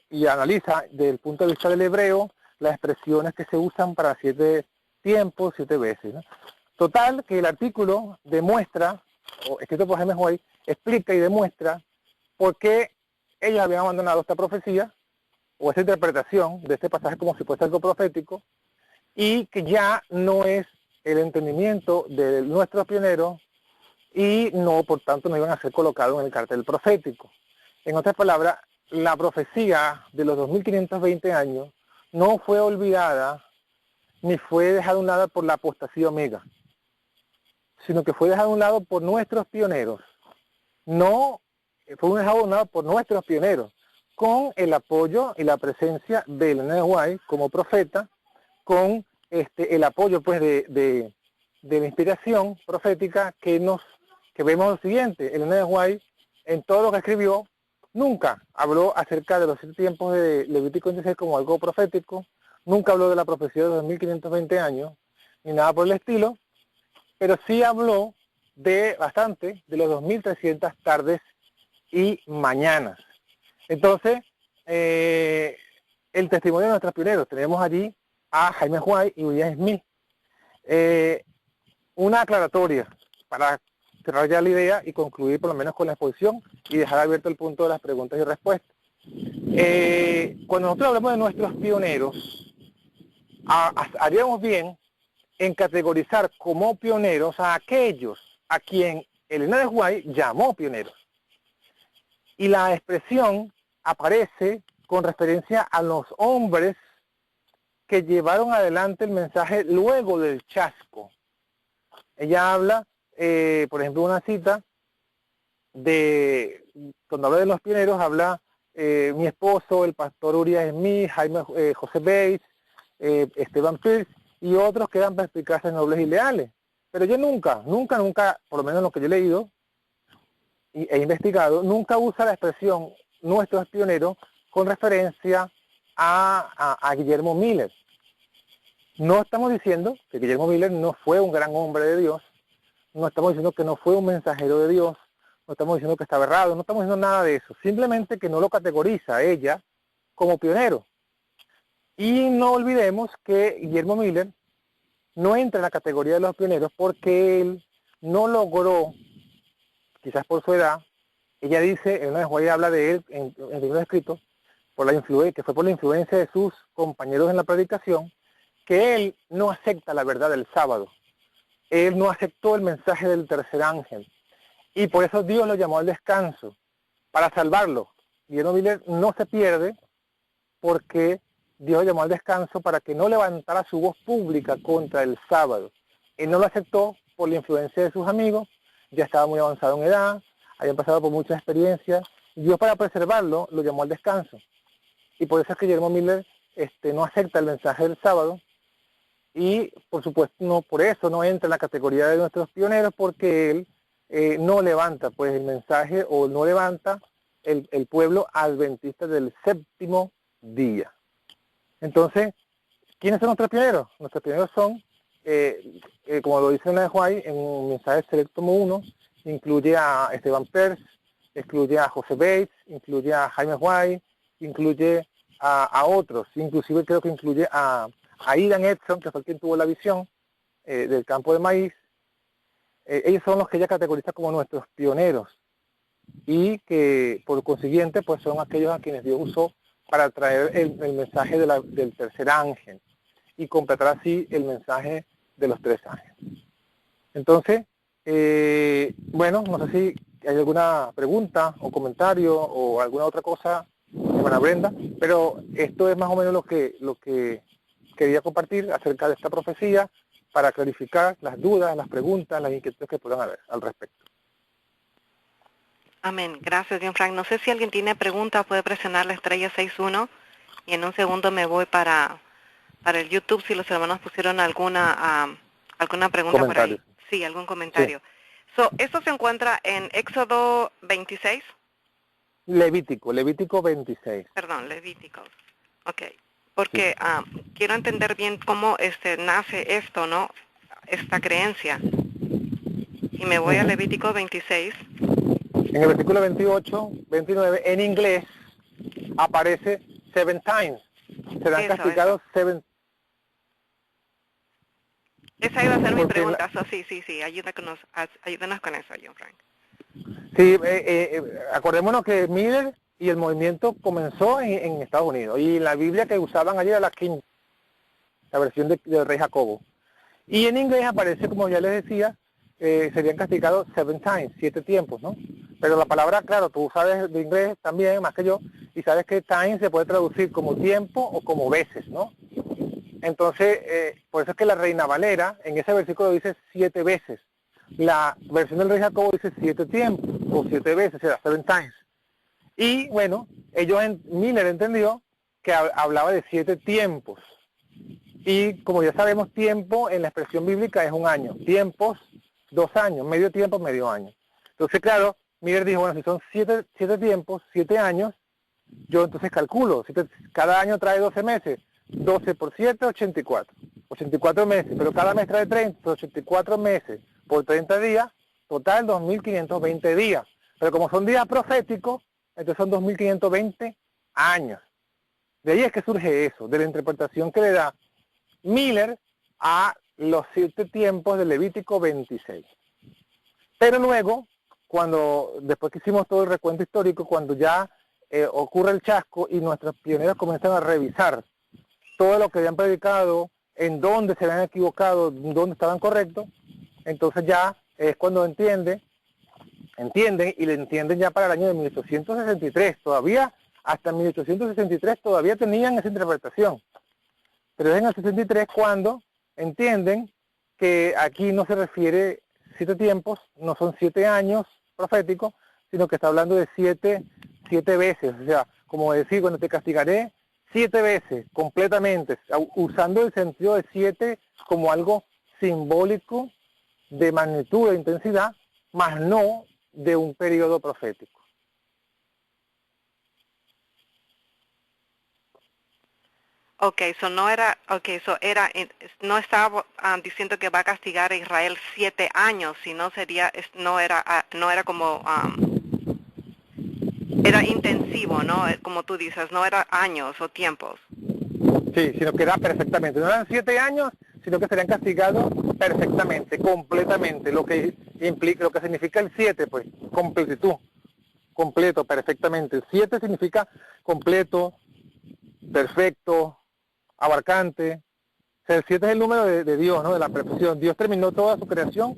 y analiza desde el punto de vista del hebreo las expresiones que se usan para 7 tiempos, 7 veces, ¿no? Total, que el artículo demuestra, o escrito por Jaime White, explica y demuestra por qué ellos habían abandonado esta profecía o esa interpretación de este pasaje como si fuese algo profético, y que ya no es el entendimiento de nuestros pioneros y no, por tanto, no iban a ser colocados en el cartel profético. En otras palabras, la profecía de los 2520 años no fue olvidada ni fue dejada a un lado por la apostasía omega, sino que fue dejada a un lado por nuestros pioneros. No fue dejado a un lado por nuestros pioneros, con el apoyo y la presencia de Elena de White como profeta, con el apoyo pues de la inspiración profética que vemos lo siguiente. Elena de White, en todo lo que escribió, nunca habló acerca de los 7 tiempos de Levítico 26 como algo profético, nunca habló de la profecía de los 2520 años, ni nada por el estilo, pero sí habló bastante de los 2300 tardes y mañanas. Entonces, el testimonio de nuestros pioneros, tenemos allí a Jaime White y William Smith. Una aclaratoria para cerrar ya la idea y concluir por lo menos con la exposición y dejar abierto el punto de las preguntas y respuestas. Cuando nosotros hablamos de nuestros pioneros, haríamos bien en categorizar como pioneros a aquellos a quien Elena de White llamó pioneros. Y la expresión aparece con referencia a los hombres que llevaron adelante el mensaje luego del chasco. Ella habla, por ejemplo, una cita cuando habla de los pioneros, habla mi esposo, el pastor Uriah Smith, Jaime José Bates, Esteban Pierce y otros que eran perspicaces, nobles y leales. Pero yo nunca, por lo menos lo que yo he leído e investigado, nunca usa la expresión nuestros pioneros con referencia a Guillermo Miller. No estamos diciendo que Guillermo Miller no fue un gran hombre de Dios, no estamos diciendo que no fue un mensajero de Dios, no estamos diciendo que estaba errado, no estamos diciendo nada de eso, simplemente que no lo categoriza ella como pionero. Y no olvidemos que Guillermo Miller no entra en la categoría de los pioneros porque él no logró, quizás por su edad, ella dice, en una vez White habla de él en libros escritos, que fue por la influencia de sus compañeros en la predicación, que él no acepta la verdad del sábado. Él no aceptó el mensaje del tercer ángel. Y por eso Dios lo llamó al descanso, para salvarlo. Guillermo Miller no se pierde porque Dios lo llamó al descanso para que no levantara su voz pública contra el sábado. Él no lo aceptó por la influencia de sus amigos, ya estaba muy avanzado en edad, habían pasado por muchas experiencias. Dios, para preservarlo, lo llamó al descanso. Y por eso es que Guillermo Miller no acepta el mensaje del sábado, y por supuesto por eso no entra en la categoría de nuestros pioneros, porque él no levanta pues el mensaje o no levanta el pueblo adventista del séptimo día. Entonces, ¿quiénes son nuestros pioneros? Nuestros pioneros son, como lo dice Elena de White en un mensaje selecto como 1, incluye a Esteban Pierce, incluye a José Bates, incluye a Jaime White, incluye a otros, inclusive creo que incluye a Aidan Edson, que fue quien tuvo la visión del campo de maíz. Ellos son los que ella categoriza como nuestros pioneros y que por consiguiente pues son aquellos a quienes Dios usó para traer el mensaje del tercer ángel y completar así el mensaje de los 3 ángeles. Entonces, bueno, no sé si hay alguna pregunta o comentario o alguna otra cosa, hermana Brenda, pero esto es más o menos lo que quería compartir acerca de esta profecía para clarificar las dudas, las preguntas, las inquietudes que puedan haber al respecto. Amén. Gracias, John Frank. No sé si alguien tiene preguntas, puede presionar la estrella 61 y en un segundo me voy para el YouTube si los hermanos pusieron alguna pregunta por ahí. Sí, algún comentario. Sí. ¿Esto se encuentra en Éxodo 26? Levítico 26. Perdón, Levítico. Ok. Porque sí. Quiero entender bien cómo nace esto, ¿no? Esta creencia. Y me voy a Levítico 26. En el versículo 28, 29, en inglés, aparece 7 times. Serán castigados 7. Esa iba a ser mi pregunta. Sí. Ayúdanos con eso, John Frank. Sí, acordémonos que Miller y el movimiento comenzó en Estados Unidos. Y la Biblia que usaban allí era la King, la versión del rey Jacobo. Y en inglés aparece, como ya les decía, serían castigados 7 times, 7 tiempos, ¿no? Pero la palabra, claro, tú sabes de inglés también, más que yo, y sabes que time se puede traducir como tiempo o como veces, ¿no? Entonces, por eso es que la Reina Valera, en ese versículo dice 7 veces. La versión del rey Jacobo dice 7 tiempos, o 7 veces, o sea, 7 times. Y bueno, Miller entendió que hablaba de 7 tiempos. Y como ya sabemos, tiempo en la expresión bíblica es un año. Tiempos, 2 años. Medio tiempo, medio año. Entonces, claro, Miller dijo, bueno, si son 7 tiempos, 7 años, yo entonces calculo. Cada año trae 12 meses. 12 por 7, 84. 84 meses. Pero cada mes trae 30, 84 meses por 30 días. Total, 2.520 días. Pero como son días proféticos, entonces son 2.520 años. De ahí es que surge eso, de la interpretación que le da Miller a los 7 tiempos de Levítico 26. Pero luego, después que hicimos todo el recuento histórico, cuando ya ocurre el chasco y nuestros pioneros comienzan a revisar todo lo que habían predicado, en dónde se habían equivocado, en dónde estaban correctos, entonces ya es cuando entienden y le entienden ya para el año de 1863. Todavía, hasta 1863 todavía tenían esa interpretación. Pero es en el 63 cuando entienden que aquí no se refiere 7 tiempos, no son 7 años proféticos, sino que está hablando de 7 veces. O sea, como decir, cuando te castigaré 7 veces completamente, usando el sentido de 7 como algo simbólico de magnitud, de intensidad, más no de un periodo profético. No estaba diciendo que va a castigar a Israel 7 años, sino no era como, era intensivo, ¿no? Como tú dices, no era años o tiempos. Sí, sino que era perfectamente, no eran 7 años, sino que serían castigados perfectamente, completamente, lo que implica, lo que significa el 7, pues, completitud, completo, perfectamente. El 7 significa completo, perfecto, abarcante. O sea, el 7 es el número de Dios, ¿no? De la perfección. Dios terminó toda su creación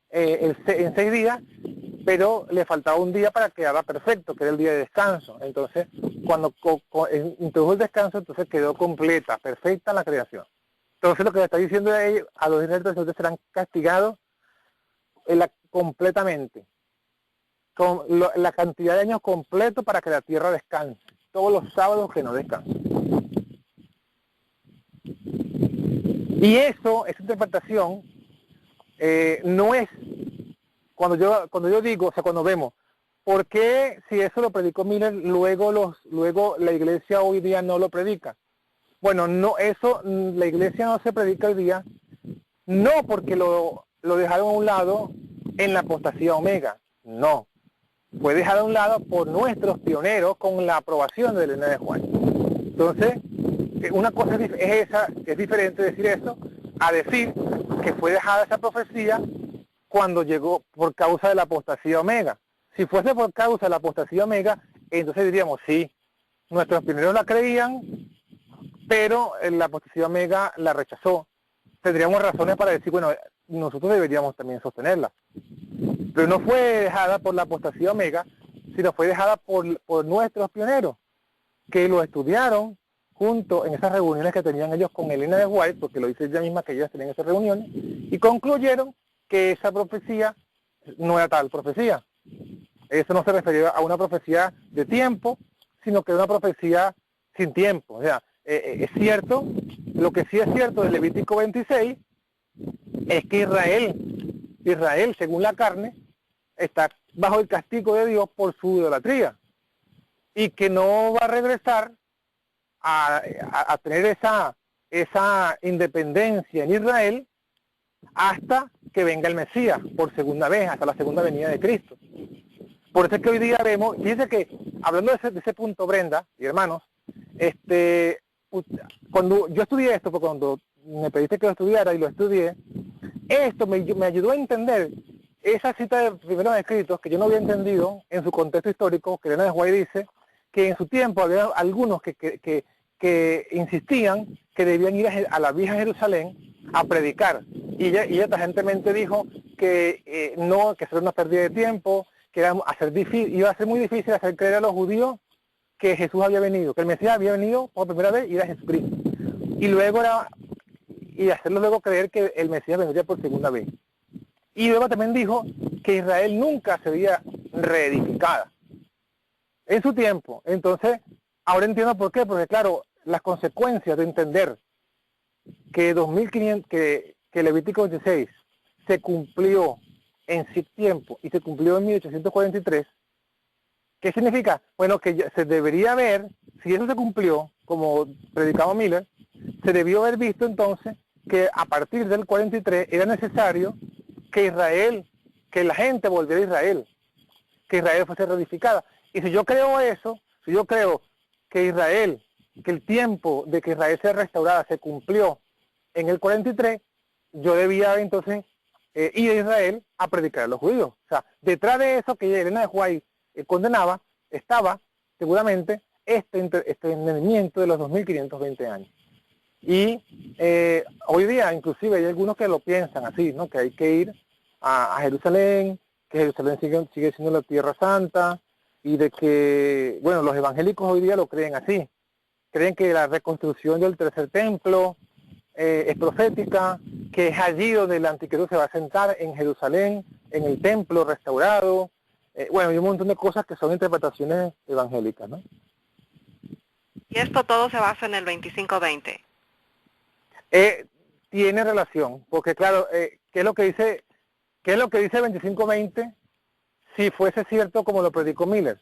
en 6 días, pero le faltaba un día para que quedara perfecto, que era el día de descanso. Entonces, cuando introdujo el descanso, entonces quedó completa, perfecta la creación. Entonces, lo que le está diciendo a los injertos serán castigados completamente, con la cantidad de años completos para que la tierra descanse, todos los sábados que no descansen. Y esa interpretación no es, cuando yo digo, o sea, cuando vemos, ¿por qué si eso lo predicó Miller, luego la iglesia hoy día no lo predica? Bueno, no, la iglesia no se predica hoy día, no porque lo dejaron a un lado en la apostasía omega, no. Fue dejado a un lado por nuestros pioneros con la aprobación de Elena de White. Entonces, una cosa es diferente decir eso a decir que fue dejada esa profecía cuando llegó por causa de la apostasía omega. Si fuese por causa de la apostasía omega, entonces diríamos, sí, nuestros pioneros la creían, pero la apostasía omega la rechazó. Tendríamos razones para decir, bueno, nosotros deberíamos también sostenerla. Pero no fue dejada por la apostasía omega, sino fue dejada por nuestros pioneros, que lo estudiaron junto en esas reuniones que tenían ellos con Elena de White, porque lo dice ella misma que ellos tenían esas reuniones, y concluyeron que esa profecía no era tal profecía. Eso no se refería a una profecía de tiempo, sino que era una profecía sin tiempo. O sea, es cierto, lo que sí es cierto del Levítico 26 es que Israel, según la carne, está bajo el castigo de Dios por su idolatría y que no va a regresar a tener esa independencia en Israel hasta que venga el Mesías por segunda vez, hasta la segunda venida de Cristo. Por eso es que hoy día vemos, fíjense que hablando de ese punto, Brenda y hermanos, cuando yo estudié esto, porque cuando me pediste que lo estudiara y lo estudié, esto me ayudó a entender esa cita de primeros escritos que yo no había entendido en su contexto histórico, que Elena de White dice que en su tiempo había algunos que insistían que debían ir a la vieja Jerusalén a predicar. Y ella tajantemente dijo que no, que eso era una pérdida de tiempo, que iba a ser muy difícil hacer creer a los judíos que Jesús había venido, que el Mesías había venido por primera vez y era Jesucristo. Y luego y hacerlo luego creer que el Mesías vendría por segunda vez. Y luego también dijo que Israel nunca sería reedificada en su tiempo. Entonces, ahora entiendo por qué, porque claro, las consecuencias de entender que 2500, que Levítico 26 se cumplió en su tiempo y se cumplió en 1843, ¿qué significa? Bueno, que se debería ver, si eso se cumplió, como predicaba Miller, se debió haber visto entonces que a partir del 43 era necesario que Israel, que la gente volviera a Israel, que Israel fuese reedificada. Y si yo creo eso, si yo creo que Israel, que el tiempo de que Israel sea restaurada se cumplió en el 43, yo debía entonces ir a Israel a predicar a los judíos. O sea, detrás de eso que Elena de White condenaba, estaba seguramente este entendimiento de los 2520 años. Y hoy día inclusive hay algunos que lo piensan así, ¿no? Que hay que ir a Jerusalén, que Jerusalén sigue siendo la Tierra Santa, y de que, bueno, los evangélicos hoy día lo creen así. Creen que la reconstrucción del tercer templo es profética, que es allí donde el anticristo se va a sentar, en Jerusalén, en el templo restaurado. Bueno, hay un montón de cosas que son interpretaciones evangélicas, ¿no? Y esto todo se basa en el 25-20. Tiene relación, porque claro, ¿qué es lo que dice el 25-20? Si fuese cierto como lo predicó Miller.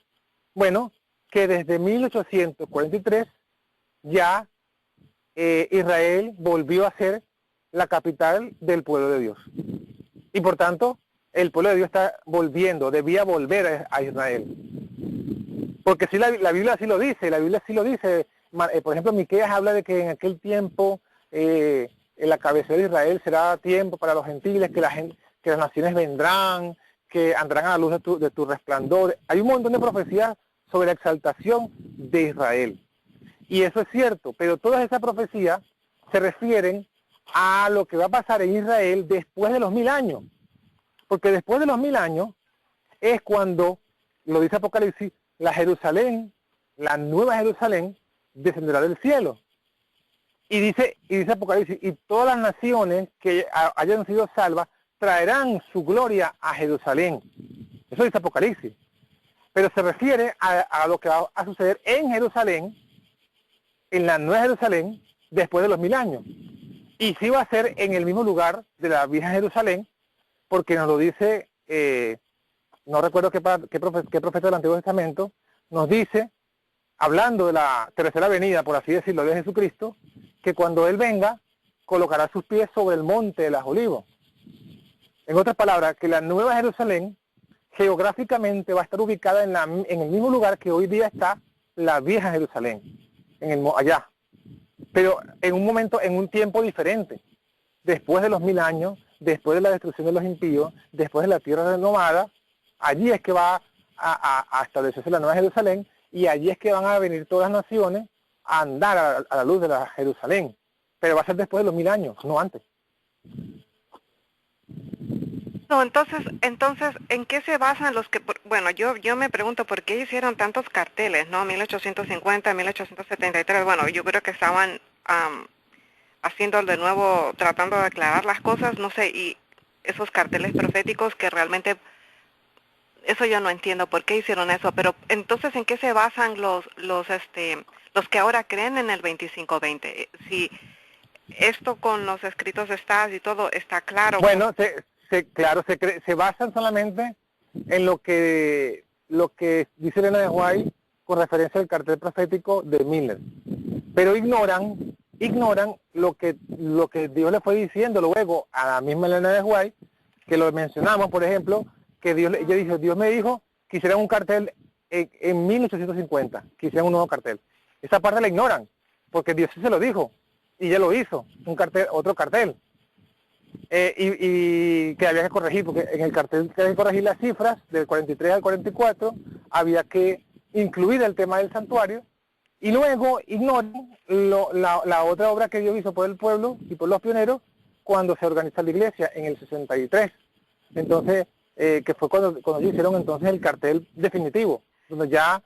Bueno, que desde 1843 ya Israel volvió a ser la capital del pueblo de Dios. Y por tanto, el pueblo de Dios está volviendo, debía volver a Israel. Porque si la Biblia sí lo dice, por ejemplo, Miqueas habla de que en aquel tiempo en la cabecera de Israel será tiempo para los gentiles, que las naciones vendrán, que andarán a la luz de tu resplandor. Hay un montón de profecías sobre la exaltación de Israel. Y eso es cierto, pero todas esas profecías se refieren a lo que va a pasar en Israel después de los 1000 años. Porque después de los 1000 años es cuando, lo dice Apocalipsis, la Jerusalén, la nueva Jerusalén, descenderá del cielo. Y dice Apocalipsis, y todas las naciones que hayan sido salvas traerán su gloria a Jerusalén. Eso dice Apocalipsis. Pero se refiere a lo que va a suceder en Jerusalén, en la nueva Jerusalén, después de los 1000 años. Y sí va a ser en el mismo lugar de la vieja Jerusalén, porque nos lo dice, no recuerdo qué profeta del Antiguo Testamento, nos dice, hablando de la tercera venida, por así decirlo, de Jesucristo, que cuando Él venga, colocará sus pies sobre el monte de las Olivos. En otras palabras, que la nueva Jerusalén geográficamente va a estar ubicada en el mismo lugar que hoy día está la vieja Jerusalén, allá. Pero en un momento, en un tiempo diferente. Después de los 1000 años, después de la destrucción de los impíos, después de la tierra renovada, allí es que va a establecerse la nueva Jerusalén, y allí es que van a venir todas las naciones a andar a la luz de la Jerusalén. Pero va a ser después de los 1000 años, no antes. No, entonces, ¿en qué se basan los que, bueno, yo me pregunto por qué hicieron tantos carteles, ¿no? 1850, 1873, bueno, yo creo que estaban haciendo de nuevo, tratando de aclarar las cosas, no sé, y esos carteles proféticos que realmente, eso yo no entiendo por qué hicieron eso, pero entonces, ¿en qué se basan los que ahora creen en el 25-20? Si esto con los escritos de Stas y todo está claro. Bueno, claro, se basan solamente en lo que dice Elena de White con referencia al cartel profético de Miller, pero ignoran lo que Dios le fue diciendo luego a la misma Elena de White, que lo mencionamos, por ejemplo, que ella dijo, Dios me dijo que hicieran un cartel en 1850, que hicieran un nuevo cartel. Esa parte la ignoran, porque Dios sí se lo dijo, y ya lo hizo, otro cartel. Y que había que corregir, porque en el cartel que había que corregir las cifras del 43 al 44, había que incluir el tema del santuario, y luego ignoran la otra obra que Dios hizo por el pueblo y por los pioneros cuando se organiza la iglesia en el 63. Entonces, que fue cuando hicieron entonces el cartel definitivo, donde ya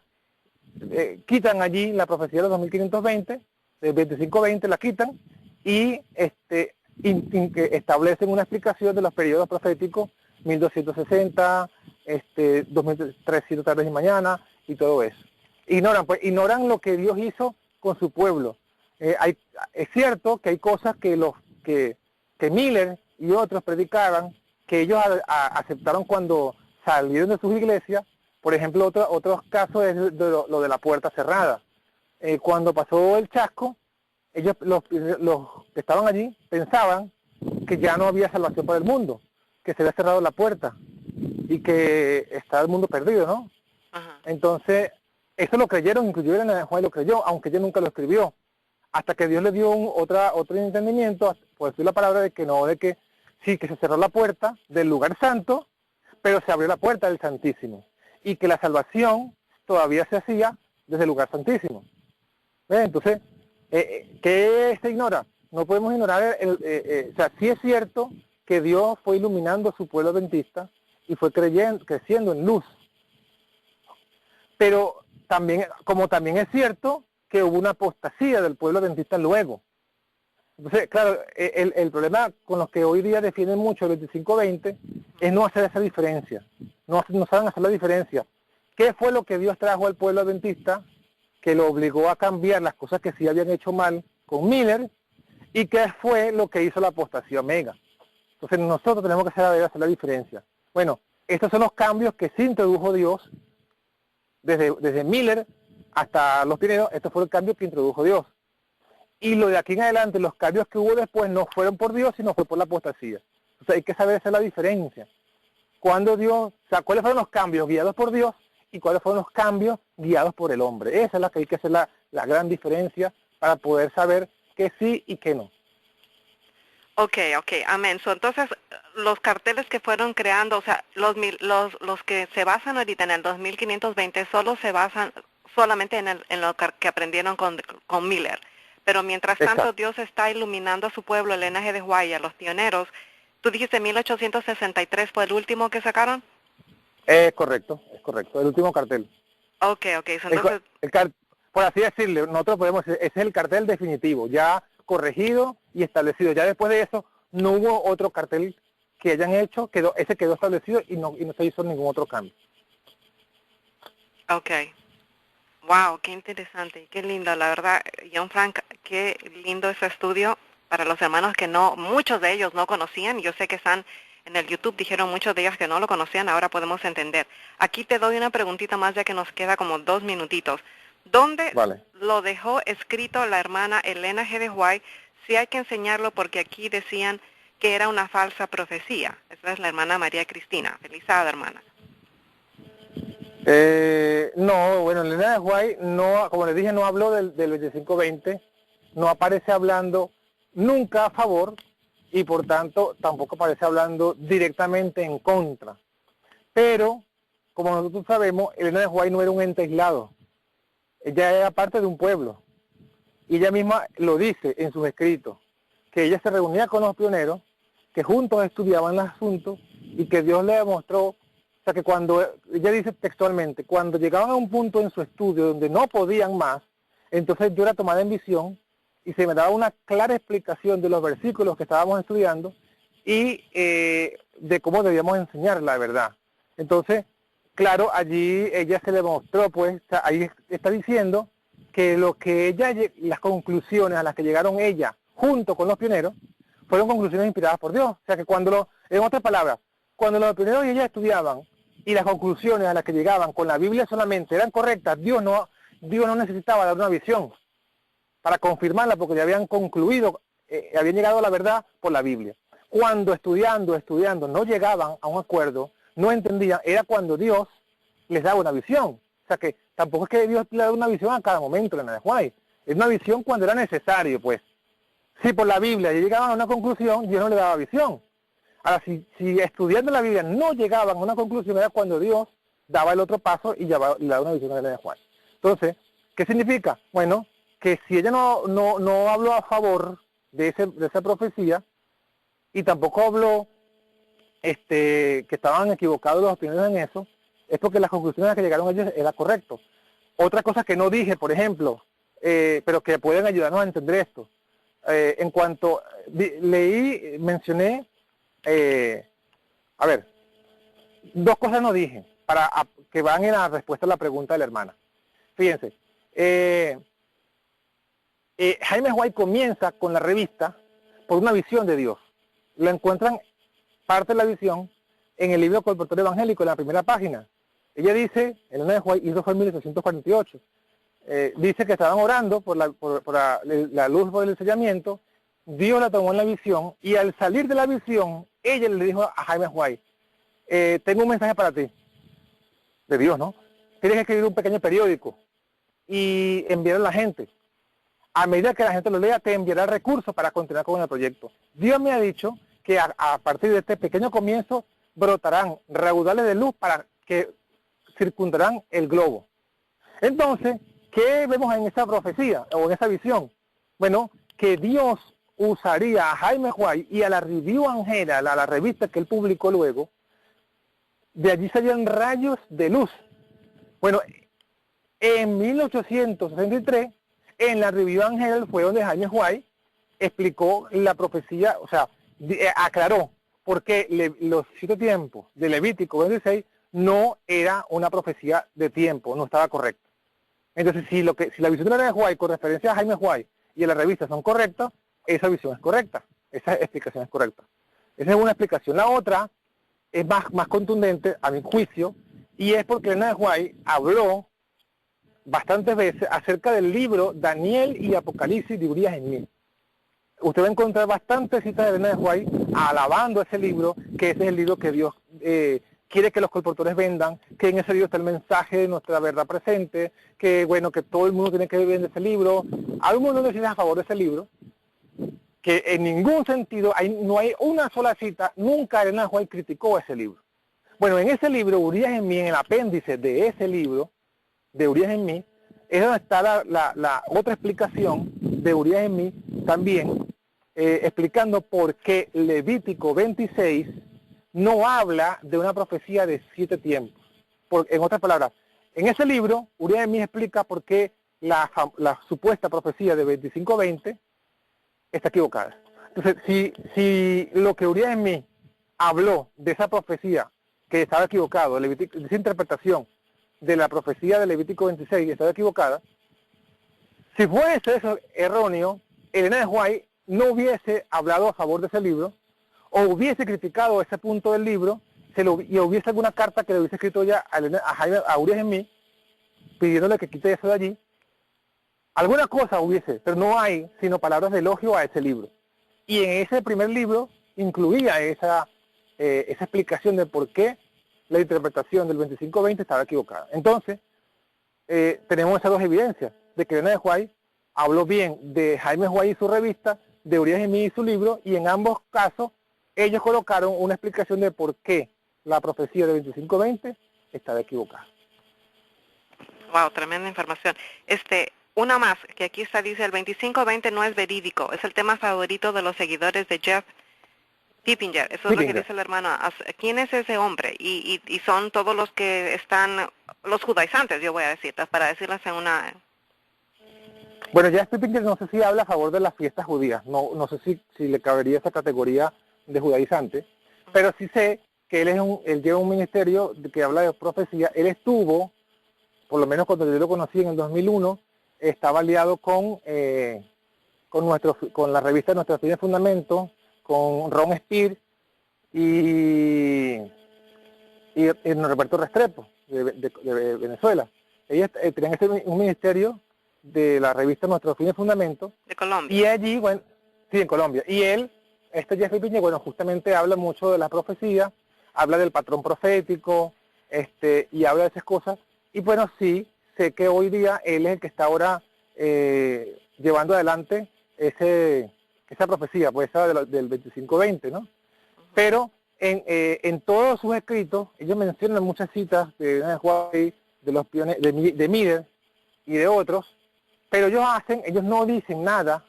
quitan allí la profecía de los 2520, del 2520 la quitan, y establecen una explicación de los periodos proféticos 1260, 2300 tardes y mañana, y todo eso. Ignoran lo que Dios hizo con su pueblo. Es cierto que hay cosas que Miller y otros predicaban, que ellos aceptaron cuando salieron de sus iglesias. Por ejemplo, otros casos es lo de la puerta cerrada. Cuando pasó el chasco, ellos, los que estaban allí, pensaban que ya no había salvación para el mundo, que se había cerrado la puerta y que estaba el mundo perdido, ¿no? Ajá. Entonces, eso lo creyeron, inclusive Elena de White lo creyó, aunque ella nunca lo escribió, hasta que Dios le dio otro entendimiento, por decir la palabra, de que sí, que se cerró la puerta del lugar santo, pero se abrió la puerta del Santísimo, y que la salvación todavía se hacía desde el lugar santísimo. Entonces, ¿qué se ignora? No podemos ignorar, o sea, sí es cierto que Dios fue iluminando a su pueblo adventista y fue creciendo en luz, pero también es cierto que hubo una apostasía del pueblo adventista luego. Entonces, claro, el problema con los que hoy día defienden mucho el 25-20 es no hacer esa diferencia, no saben hacer la diferencia. ¿Qué fue lo que Dios trajo al pueblo adventista que lo obligó a cambiar las cosas que sí habían hecho mal con Miller? ¿Y qué fue lo que hizo la apostasía Omega? Entonces nosotros tenemos que saber hacer la diferencia. Bueno, estos son los cambios que sí introdujo Dios desde Miller hasta los pioneros. Estos fueron los cambios que introdujo Dios. Y lo de aquí en adelante, los cambios que hubo después no fueron por Dios, sino fue por la apostasía. Entonces hay que saber hacer la diferencia. ¿Cuáles fueron los cambios guiados por Dios y cuáles fueron los cambios guiados por el hombre? Esa es la que hay que hacer la gran diferencia para poder saber que sí y que no. Ok, amén. Entonces, los carteles que fueron creando, o sea, los que se basan ahorita en el 2520 solo se basan solamente en lo que aprendieron con Miller. Pero mientras tanto, Exacto. Dios está iluminando a su pueblo, Elena G. de White, a los pioneros. ¿Tú dijiste 1863 fue el último que sacaron? Es correcto, el último cartel. Ok, entonces... Por así decirle, nosotros podemos decir, ese es el cartel definitivo, ya corregido y establecido. Ya después de eso, no hubo otro cartel que hayan hecho, ese quedó establecido y no se hizo ningún otro cambio. Ok. Wow, qué interesante, qué lindo. La verdad, John Frank, qué lindo ese estudio para los hermanos que muchos de ellos no conocían. Yo sé que están en el YouTube, dijeron muchos de ellos que no lo conocían, ahora podemos entender. Aquí te doy una preguntita más ya que nos queda como 2 minutitos. ¿Dónde lo dejó escrito la hermana Elena G. de White? Si hay que enseñarlo porque aquí decían que era una falsa profecía. Esa es la hermana María Cristina. Feliz sábado, hermana. No, bueno, Elena de White, no, como les dije, no habló del 25-20, no aparece hablando nunca a favor y por tanto tampoco aparece hablando directamente en contra. Pero, como nosotros sabemos, Elena de White no era un ente aislado. Ella era parte de un pueblo, y ella misma lo dice en sus escritos, que ella se reunía con los pioneros, que juntos estudiaban el asunto, y que Dios le demostró, o sea que ella dice textualmente, cuando llegaban a un punto en su estudio donde no podían más, entonces yo era tomada en visión, y se me daba una clara explicación de los versículos que estábamos estudiando, y de cómo debíamos enseñar la verdad. Entonces, claro, allí ella se le mostró, pues, ahí está diciendo que las conclusiones a las que llegaron ella, junto con los pioneros, fueron conclusiones inspiradas por Dios. O sea que en otras palabras, cuando los pioneros y ella estudiaban, y las conclusiones a las que llegaban con la Biblia solamente eran correctas, Dios no necesitaba dar una visión para confirmarla, porque ya habían concluido, habían llegado a la verdad por la Biblia. Cuando estudiando, no llegaban a un acuerdo, no entendían, era cuando Dios les daba una visión. O sea que tampoco es que Dios le da una visión a cada momento, Elena de White. Es una visión cuando era necesario, pues. Si por la Biblia llegaban a una conclusión, Dios no le daba visión. Ahora, si estudiando la Biblia no llegaban a una conclusión, era cuando Dios daba el otro paso y ya le daba una visión a Elena de White. Entonces, ¿qué significa? Bueno, que si ella no habló a favor de esa profecía y tampoco habló que estaban equivocados los opiniones en eso, es porque las conclusiones a las que llegaron ellos era correcto. Otra cosa que no dije, por ejemplo, pero que pueden ayudarnos a entender esto, en cuanto mencioné, a ver, dos cosas no dije, que van en la respuesta a la pregunta de la hermana. Fíjense, Jaime White comienza con la revista por una visión de Dios. Lo encuentran parte de la visión en el libro Colportor Evangélico, en la primera página. Ella dice, Elena de White, y eso fue en 1848, dice que estaban orando por la luz por el sellamiento, Dios la tomó en la visión, y al salir de la visión, ella le dijo a Jaime White, tengo un mensaje para ti, de Dios, ¿no? Tienes que escribir un pequeño periódico y enviarlo a la gente. A medida que la gente lo lea, te enviará recursos para continuar con el proyecto. Dios me ha dicho que a partir de este pequeño comienzo brotarán raudales de luz para que circundarán el globo. Entonces, ¿qué vemos en esa profecía o en esa visión? Bueno, que Dios usaría a Jaime White y a la Review and Herald, a la revista que él publicó luego, de allí salían rayos de luz. Bueno, en 1863, en la Review and Herald fue donde Jaime White explicó la profecía, o sea, aclaró por qué los 7 tiempos de Levítico 26 no era una profecía de tiempo, no estaba correcta. Entonces, si la visión de Elena de White con referencia a Jaime White y a la revista son correctas, esa visión es correcta, esa explicación es correcta. Esa es una explicación. La otra es más contundente, a mi juicio, y es porque Elena de White habló bastantes veces acerca del libro Daniel y Apocalipsis de Urías en mí. Usted va a encontrar bastantes citas de Elena de White alabando ese libro, que ese es el libro que Dios quiere que los colportores vendan, que en ese libro está el mensaje de nuestra verdad presente, que bueno, que todo el mundo tiene que vivir de ese libro. Hay un montón de citas a favor de ese libro, que en ningún sentido, no hay una sola cita, nunca Elena de White criticó ese libro. Bueno, en ese libro, Urías en mí, en el apéndice de ese libro, de Urías en mí, es donde está la otra explicación de Urías en mí, también, explicando por qué Levítico 26 no habla de una profecía de 7 tiempos. En otras palabras, en ese libro, Urías en mí explica por qué la supuesta profecía de 25-20 está equivocada. Entonces, si lo que Urías en mí habló de esa profecía que estaba equivocado, de esa interpretación de la profecía de Levítico 26 estaba equivocada, si fuese eso erróneo, Elena de White no hubiese hablado a favor de ese libro, o hubiese criticado ese punto del libro, y hubiese alguna carta que le hubiese escrito ya a Urías en mí, pidiéndole que quite eso de allí. Alguna cosa hubiese, pero no hay sino palabras de elogio a ese libro. Y en ese primer libro incluía esa explicación de por qué la interpretación del 25-20 estaba equivocada. Entonces, tenemos esas dos evidencias, de que Elena de White habló bien de Jaime White y su revista, de Urías en mí y su libro, y en ambos casos ellos colocaron una explicación de por qué la profecía del 25-20 estaba equivocada. Wow, tremenda información. Una más, que aquí está, dice, el 25-20 no es verídico, es el tema favorito de los seguidores de Jeff Pippinger. Eso es lo que dice el hermano. ¿Quién es ese hombre? Y son todos los que están, los judaizantes, yo voy a decir, para decirles en una... Bueno, Jeff Pippinger no sé si habla a favor de las fiestas judías, no sé si le cabería esa categoría de judaizante, pero sí sé que él lleva un ministerio que habla de profecía. Él estuvo, por lo menos cuando yo lo conocí en el 2001, estaba aliado con la revista Nuestra Fe y Fundamento, con Ron Spear y Roberto Restrepo, de Venezuela. Ellos tenían un ministerio de la revista Nuestro Fin y Fundamento. De Colombia. Y allí, bueno, sí, en Colombia. Y él, Jeff Pippinger, bueno, justamente habla mucho de la profecía, habla del patrón profético, y habla de esas cosas. Y bueno, sí, sé que hoy día él es el que está ahora llevando adelante esa profecía, pues esa del 25-20, ¿no? Pero en todos sus escritos, ellos mencionan muchas citas de Elena de White, de los pioneros, de Miller y de otros, pero ellos no dicen nada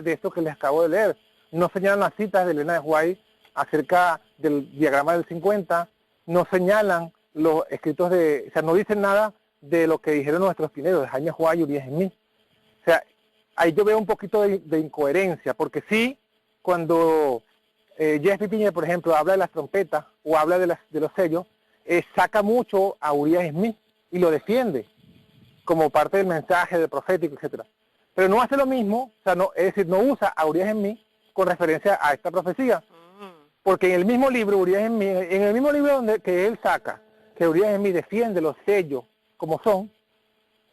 de esto que les acabo de leer. No señalan las citas de Elena de White acerca del diagrama del 50, no señalan los escritos o sea, no dicen nada de lo que dijeron nuestros pioneros, de Jaime White y Urias Smith. O sea, ahí yo veo un poquito de incoherencia, porque sí, cuando J.F. Piñer, por ejemplo, habla de las trompetas o habla de los sellos, saca mucho a Urias Smith y lo defiende como parte del mensaje del profético, etcétera. Pero no hace lo mismo, o sea, es decir, no usa a Urias Smith con referencia a esta profecía, porque en el mismo libro que él saca, que Urias Smith defiende los sellos como son,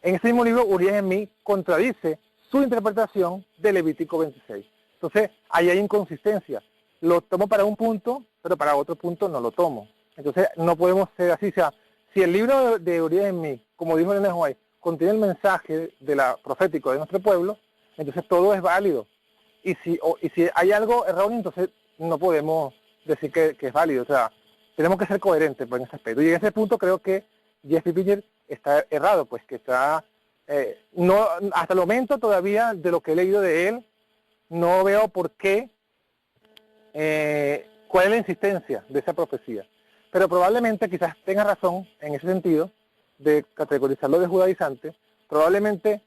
en ese mismo libro Urias Smith contradice su interpretación de Levítico 26. Entonces, ahí hay inconsistencia. Lo tomo para un punto, pero para otro punto no lo tomo. Entonces, no podemos ser así. O sea, si el libro de Urias Smith, como dijo Elena White, contiene el mensaje de la profético de nuestro pueblo, entonces todo es válido. Y si hay algo erróneo, entonces no podemos decir que es válido. O sea, tenemos que ser coherentes en ese aspecto. Y en ese punto creo que J.F. Piñer está errado, pues que está, no, hasta el momento todavía de lo que he leído de él, no veo por qué, cuál es la insistencia de esa profecía. Pero probablemente quizás tenga razón en ese sentido de categorizarlo de judaizante. Probablemente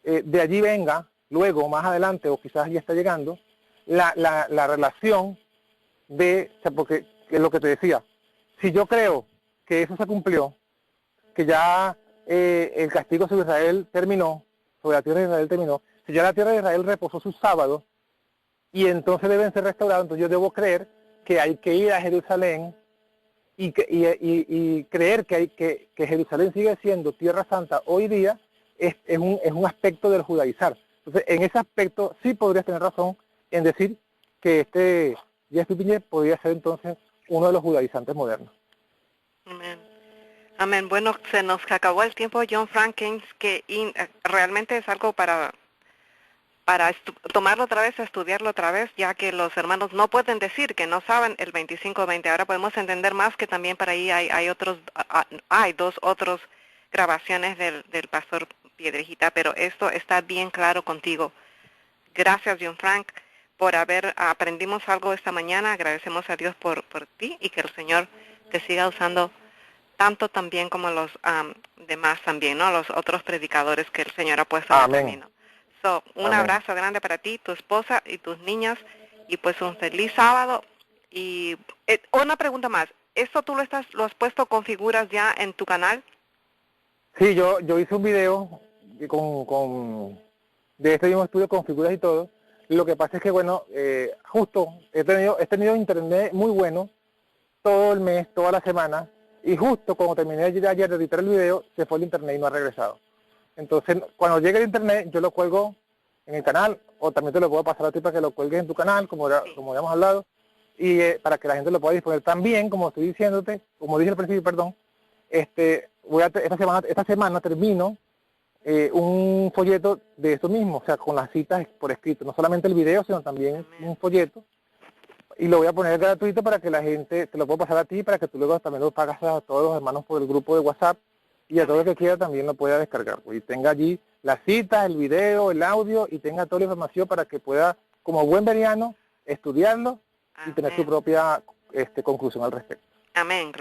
de allí venga luego, más adelante, o quizás ya está llegando, la relación de, o sea, porque es lo que te decía, si yo creo que eso se cumplió, que ya el castigo sobre Israel terminó, sobre la tierra de Israel terminó, si ya la tierra de Israel reposó sus sábados, y entonces deben ser restaurados, entonces yo debo creer que hay que ir a Jerusalén y creer que Jerusalén sigue siendo tierra santa hoy día es un aspecto del judaizar. Entonces, en ese aspecto sí podrías tener razón en decir que J.F. Piñer podría ser entonces uno de los judaizantes modernos. Amén. Amén. Bueno, se nos acabó el tiempo, John Frankens, que realmente es algo para tomarlo otra vez, estudiarlo otra vez, ya que los hermanos no pueden decir que no saben el 25-20. Ahora podemos entender más que también para ahí hay dos otros grabaciones del pastor Piedrejita, pero esto está bien claro contigo. Gracias, John Frank, por aprendimos algo esta mañana. Agradecemos a Dios por ti y que el Señor te siga usando tanto también como los demás también, ¿no? Los otros predicadores que el Señor ha puesto en el camino. Un abrazo grande para ti, tu esposa y tus niñas, y pues un feliz sábado. Y una pregunta más, ¿esto tú lo has puesto con figuras ya en tu canal? Sí, yo hice un video de este mismo estudio con figuras y todo. Lo que pasa es que, bueno, justo he tenido internet muy bueno todo el mes, toda la semana, y justo cuando terminé ayer de editar el video, se fue el internet y no ha regresado. Entonces, cuando llegue el internet, yo lo cuelgo en el canal, o también te lo puedo pasar a ti para que lo cuelgues en tu canal, como habíamos hablado, y para que la gente lo pueda disponer. También, como estoy diciéndote, como dije al principio, perdón, esta semana termino un folleto de esto mismo, o sea, con las citas por escrito, no solamente el video, sino también un folleto, y lo voy a poner gratuito para que la gente, te lo puedo pasar a ti, para que tú luego también lo pagas a todos los hermanos por el grupo de WhatsApp, y a todo el que quiera también lo pueda descargar, pues, y tenga allí las citas, el video, el audio, y tenga toda la información para que pueda, como buen veriano, estudiarlo y tener su propia conclusión al respecto. Amén.